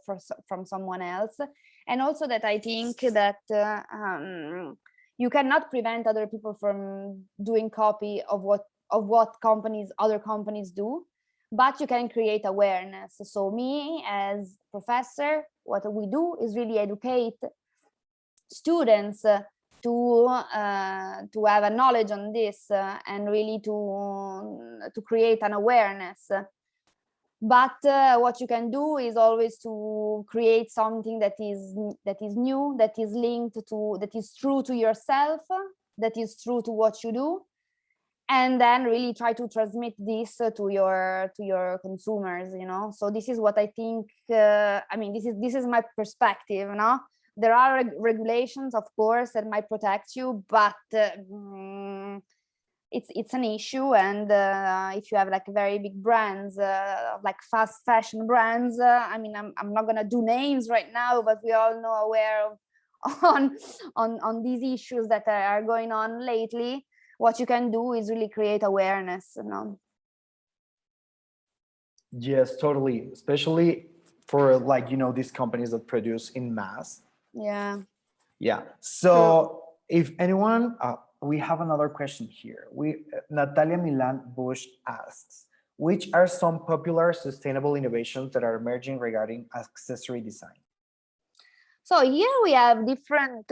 Speaker 3: from someone else. And also that I think that you cannot prevent other people from doing copy of what other companies do, but you can create awareness. So me as professor, what we do is really educate students to have a knowledge on this and really to create an awareness. But what you can do is always to create something that is new, that is linked to, that is true to yourself, that is true to what you do, and then really try to transmit this to your consumers. You know, so this is what I think. I mean, this is my perspective. You know, there are regulations, of course, that might protect you, but it's an issue. And if you have like very big brands, like fast fashion brands, I mean, I'm not gonna do names right now, but we all know aware of on these issues that are going on lately. What you can do is really create awareness, you know.
Speaker 6: Yes, totally. Especially for like, you know, these companies that produce in mass.
Speaker 3: Yeah.
Speaker 6: Yeah. So if anyone, we have another question here. Natalia Milan Bush asks, which are some popular sustainable innovations that are emerging regarding accessory design?
Speaker 3: So here we have different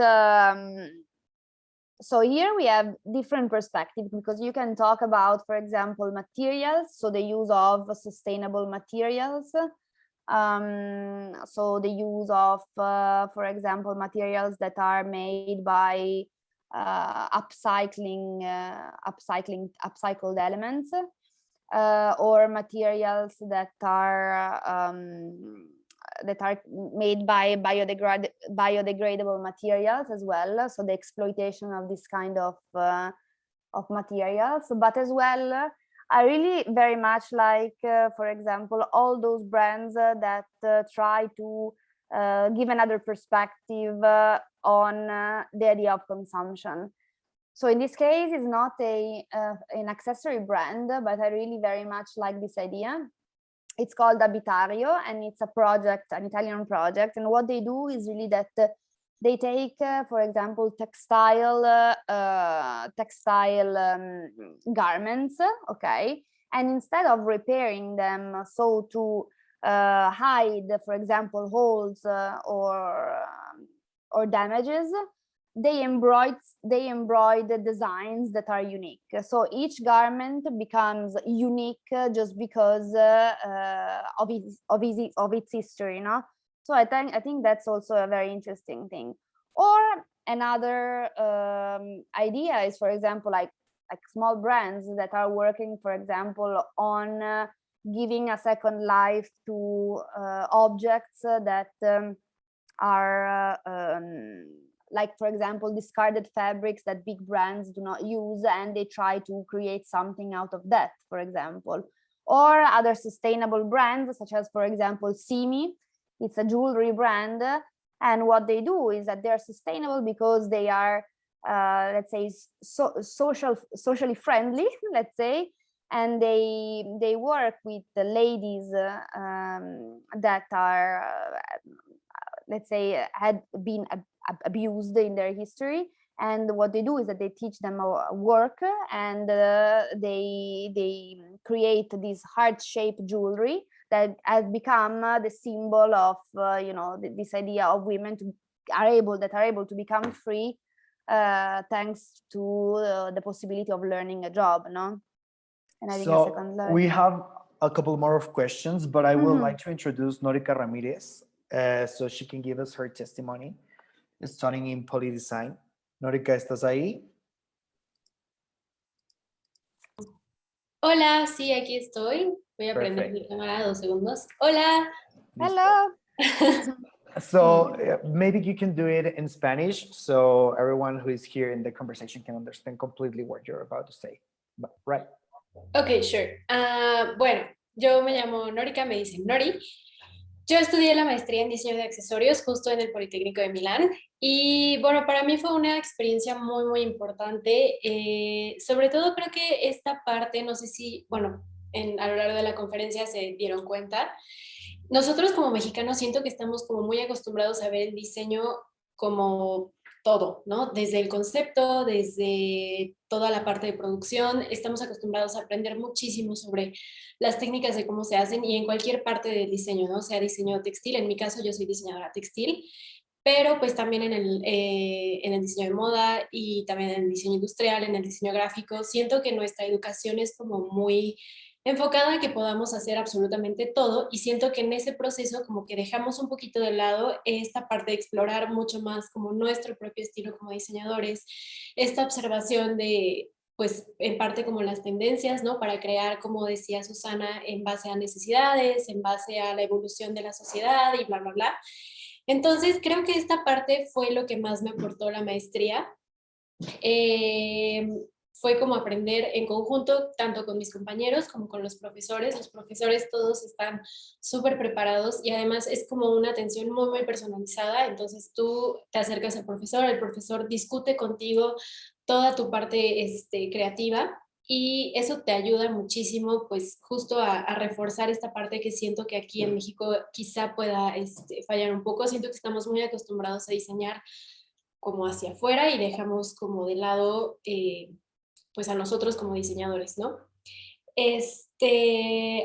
Speaker 3: perspectives, because you can talk about, for example, materials, so the use of sustainable materials. So the use of, for example, materials that are made by upcycled elements, or materials that are made by biodegradable materials as well. So the exploitation of this kind of materials, but as well I really very much like, for example, all those brands that try to give another perspective on the idea of consumption. So in this case, it's not an accessory brand, but I really very much like this idea. It's called Abitario, and it's a project, an Italian project. And what they do is really that they take, for example, textile garments, okay? And instead of repairing them, so to hide, for example, holes or damages, they embroid the designs that are unique. So each garment becomes unique just because of its history, you know. So I think that's also a very interesting thing. Or another idea is, for example, like small brands that are working, for example, on giving a second life to objects that are like, for example, discarded fabrics that big brands do not use, and they try to create something out of that, for example. Or other sustainable brands, such as, for example, Simi. It's a jewelry brand, and what they do is that they're sustainable because they are, let's say, socially friendly, let's say, and they work with the ladies that are, let's say, had been abused in their history. And what they do is that they teach them work, and they create this heart-shaped jewelry that has become the symbol of, you know, this idea of women that are able to become free thanks to the possibility of learning a job, no? And I think a second learning.
Speaker 6: We have a couple more of questions, but I would like to introduce Norika Ramirez so she can give us her testimony studying in POLI.design. Norica, ¿estás ahí?
Speaker 8: Hola, sí, aquí estoy. Voy a prender mi cámara 2 segundos. Hola.
Speaker 3: Hello.
Speaker 6: So maybe you can do it in Spanish so everyone who is here in the conversation can understand completely what you're about to say. But, right.
Speaker 8: Ok, sure. Bueno, yo me llamo Norika, me dicen Nori. Yo estudié la maestría en diseño de accesorios justo en el Politécnico de Milán y bueno, para mí fue una experiencia muy, muy importante. Sobre todo creo que esta parte, no sé si, bueno, a lo largo de la conferencia se dieron cuenta. Nosotros como mexicanos siento que estamos como muy acostumbrados a ver el diseño como todo, ¿no? Desde el concepto, desde toda la parte de producción, estamos acostumbrados a aprender muchísimo sobre las técnicas de cómo se hacen y en cualquier parte del diseño, ¿no? Sea diseño textil, en mi caso yo soy diseñadora textil, pero pues también en el diseño de moda y también en el diseño industrial, en el diseño gráfico, siento que nuestra educación es como muy enfocada a que podamos hacer absolutamente todo y siento que en ese proceso como que dejamos un poquito de lado esta parte de explorar mucho más como nuestro propio estilo como diseñadores, esta observación de pues en parte como las tendencias, ¿no? Para crear, como decía Susana, en base a necesidades, en base a la evolución de la sociedad y bla, bla, bla. Entonces creo que esta parte fue lo que más me aportó la maestría. Fue como aprender en conjunto, tanto con mis compañeros como con los profesores. Los profesores todos están súper preparados y además es como una atención muy, muy personalizada. Entonces tú te acercas al profesor, el profesor discute contigo toda tu parte creativa y eso te ayuda muchísimo, pues justo a reforzar esta parte que siento que aquí en México quizá pueda fallar un poco. Siento que estamos muy acostumbrados a diseñar como hacia afuera y dejamos como de lado pues a nosotros como diseñadores, ¿no?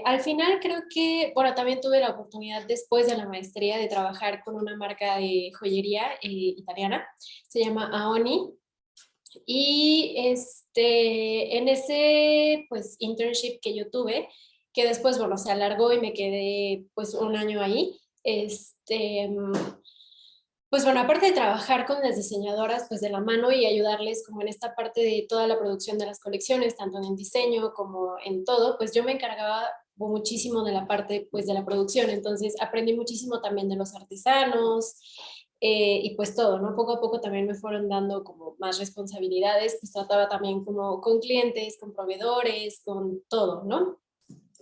Speaker 8: Al final creo que, bueno, también tuve la oportunidad después de la maestría de trabajar con una marca de joyería italiana, se llama Aoni, y en ese pues internship que yo tuve, que después, bueno, se alargó y me quedé pues un año ahí, pues bueno, aparte de trabajar con las diseñadoras pues de la mano y ayudarles como en esta parte de toda la producción de las colecciones, tanto en el diseño como en todo, pues yo me encargaba muchísimo de la parte pues de la producción, entonces aprendí muchísimo también de los artesanos y pues todo, ¿no? Poco a poco también me fueron dando como más responsabilidades, pues trataba también como con clientes, con proveedores, con todo, ¿no?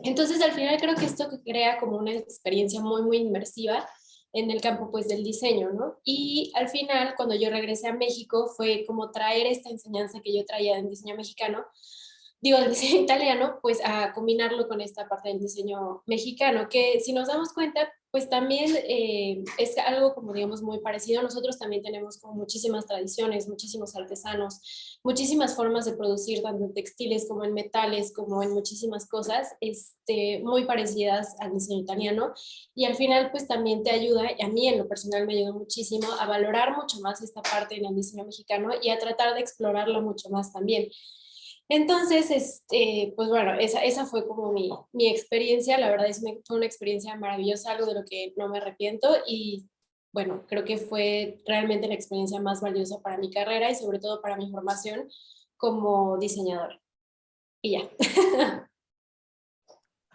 Speaker 8: Entonces al final creo que esto crea como una experiencia muy, muy inmersiva en el campo pues del diseño, ¿no? Y al final cuando yo regresé a México fue como traer esta enseñanza que yo traía en diseño mexicano, digo, el diseño italiano, pues a combinarlo con esta parte del diseño mexicano, que si nos damos cuenta, pues también es algo como digamos muy parecido. Nosotros también tenemos como muchísimas tradiciones, muchísimos artesanos, muchísimas formas de producir, tanto en textiles como en metales, como en muchísimas cosas, muy parecidas al diseño italiano. Y al final, pues también te ayuda, y a mí en lo personal me ayudó muchísimo a valorar mucho más esta parte en el diseño mexicano y a tratar de explorarla mucho más también. Entonces, pues bueno, esa fue como mi experiencia. La verdad fue una experiencia maravillosa, algo de lo que no me arrepiento y bueno, creo que fue realmente la experiencia más valiosa para mi carrera y sobre todo para mi formación como diseñador. Y ya.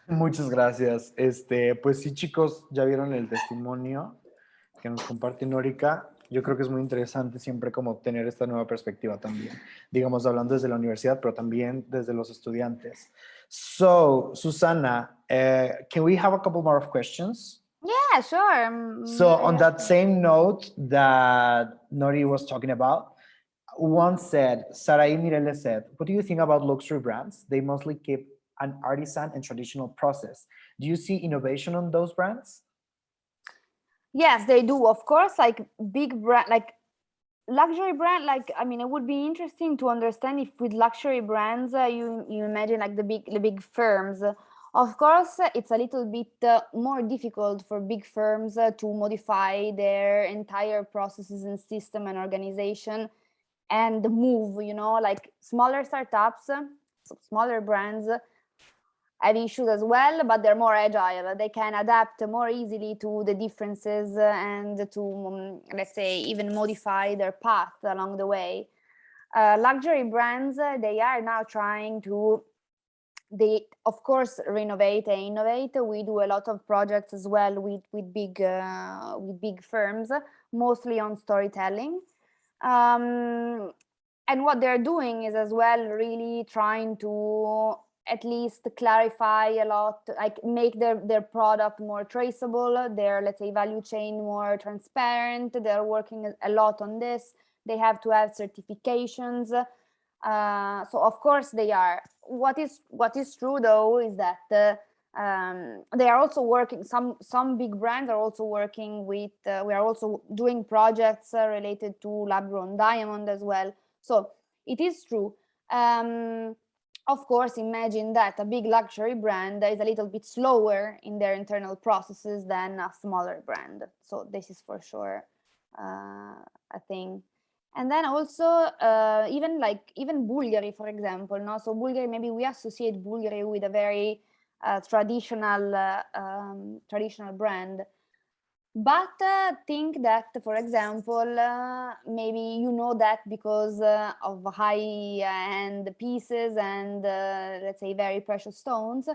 Speaker 6: Muchas gracias. Pues sí, chicos, ya vieron el testimonio que nos comparte Norica. Yo creo que es muy interesante siempre como tener esta nueva perspectiva también, digamos, hablando desde la universidad, pero también desde los estudiantes. So, Susanna, can we have a couple more of questions?
Speaker 3: Yeah, sure.
Speaker 6: So on that same note that Nori was talking about, one said, Sarai Mirele said, what do you think about luxury brands? They mostly keep an artisan and traditional process. Do you see innovation on those brands?
Speaker 3: Yes, they do. Of course, like big brand, like luxury brand. Like, I mean, it would be interesting to understand if with luxury brands, you imagine like the big firms. Of course, it's a little bit more difficult for big firms to modify their entire processes and system and organization and move. You know, like smaller startups, so smaller brands have issues as well, but they're more agile. They can adapt more easily to the differences and to, let's say, even modify their path along the way. Luxury brands, they are now trying to, they of course renovate and innovate. We do a lot of projects as well with big firms, mostly on storytelling. And what they're doing is as well really trying to at least clarify a lot, like make their product more traceable, their, let's say, value chain more transparent. They're working a lot on this. They have to have certifications. So of course they are. What is true though is that they are also working, some big brands are also working with, we are also doing projects related to lab-grown diamond as well. So it is true. Of course, imagine that a big luxury brand is a little bit slower in their internal processes than a smaller brand. So this is for sure a thing. And then also even Bulgari, for example. No? So Bulgari, maybe we associate Bulgari with a very traditional brand. But think that, for example, maybe you know that because of high-end pieces and, let's say, very precious stones.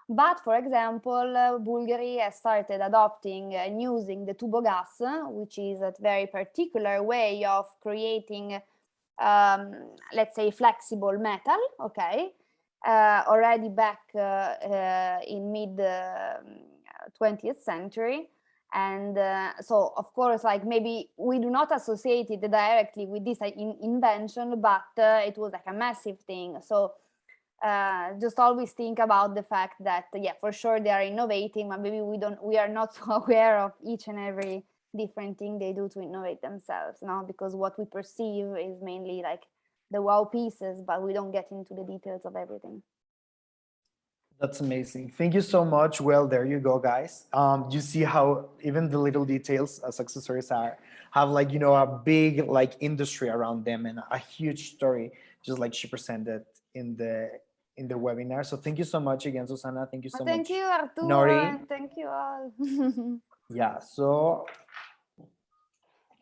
Speaker 3: But, for example, Bulgari has started adopting and using the tubogas, which is a very particular way of creating, let's say, flexible metal, okay? Already back in mid-20th century. And so, of course, like maybe we do not associate it directly with this invention, but it was like a massive thing. So just always think about the fact that, yeah, for sure they are innovating, but maybe we are not so aware of each and every different thing they do to innovate themselves, no? Because what we perceive is mainly like the wow pieces, but we don't get into the details of everything.
Speaker 6: That's amazing. Thank you so much. Well, there you go, guys. You see how even the little details as accessories have like, you know, a big like industry around them and a huge story, just like she presented in the webinar. So thank you so much again, Susanna. Thank you so much.
Speaker 3: Thank you, Arturo,
Speaker 6: Nori.
Speaker 3: and thank you all.
Speaker 6: Yeah, so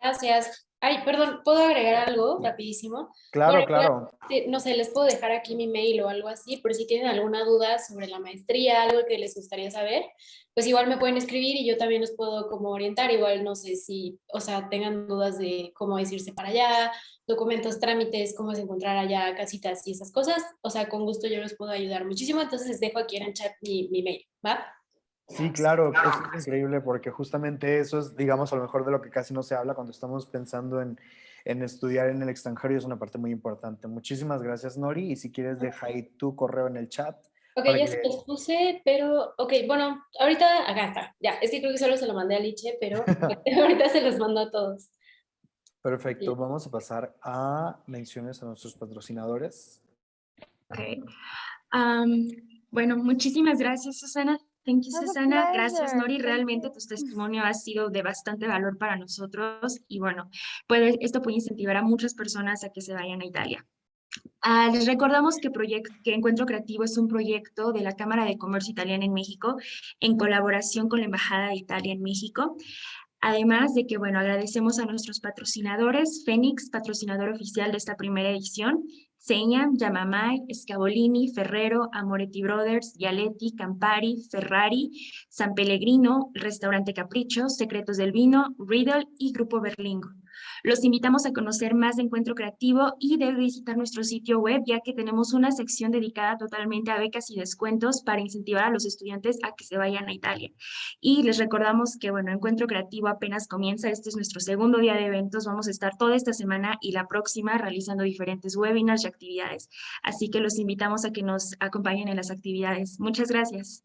Speaker 8: Gracias. Ay, perdón, ¿puedo agregar algo rapidísimo?
Speaker 6: Claro,
Speaker 8: Bueno,
Speaker 6: claro.
Speaker 8: no sé, les puedo dejar aquí mi mail o algo así, por si tienen alguna duda sobre la maestría, algo que les gustaría saber, pues igual me pueden escribir y yo también los puedo como orientar, igual no sé si, o sea, tengan dudas de cómo es irse para allá, documentos, trámites, cómo es encontrar allá casitas y esas cosas, o sea, con gusto yo los puedo ayudar muchísimo, entonces les dejo aquí en el chat mi mail, ¿va?
Speaker 6: Sí, claro, eso es increíble porque justamente eso es, digamos, a lo mejor de lo que casi no se habla cuando estamos pensando en estudiar en el extranjero y es una parte muy importante. Muchísimas gracias, Nori, y si quieres deja ahí tu correo en el chat
Speaker 8: Ok,
Speaker 6: para
Speaker 8: ya se
Speaker 6: que...
Speaker 8: los puse, pero, ok, bueno, ahorita acá está, ya, es que creo que solo se lo mandé a Liche, pero ahorita se los mando a todos.
Speaker 6: Perfecto,
Speaker 8: Sí.
Speaker 6: vamos a pasar a menciones a nuestros patrocinadores.
Speaker 1: Ok. Am, bueno, muchísimas gracias, Susana. Thank you,
Speaker 3: It was a
Speaker 1: Susana. Gracias,
Speaker 3: pleasure.
Speaker 1: Nori.
Speaker 3: Thank
Speaker 1: Realmente tu
Speaker 3: you.
Speaker 1: testimonio ha sido de bastante valor para nosotros y bueno, esto puede incentivar a muchas personas a que se vayan a Italia. Les recordamos que Encuentro Creativo es un proyecto de la Cámara de Comercio Italiana en México en colaboración con la Embajada de Italia en México. Además de que, bueno, agradecemos a nuestros patrocinadores, Fénix, patrocinador oficial de esta primera edición, Seña, Yamamay, Scavolini, Ferrero, Amoretti Brothers, Yaletti, Campari, Ferrari, San Pellegrino, Restaurante Capricho, Secretos del Vino, Riddle y Grupo Berlingo. Los invitamos a conocer más de Encuentro Creativo y de visitar nuestro sitio web, ya que tenemos una sección dedicada totalmente a becas y descuentos para incentivar a los estudiantes a que se vayan a Italia. Y les recordamos que, bueno, Encuentro Creativo apenas comienza, este es nuestro segundo día de eventos, vamos a estar toda esta semana y la próxima realizando diferentes webinars y actividades. Así que los invitamos a que nos acompañen en las actividades. Muchas gracias.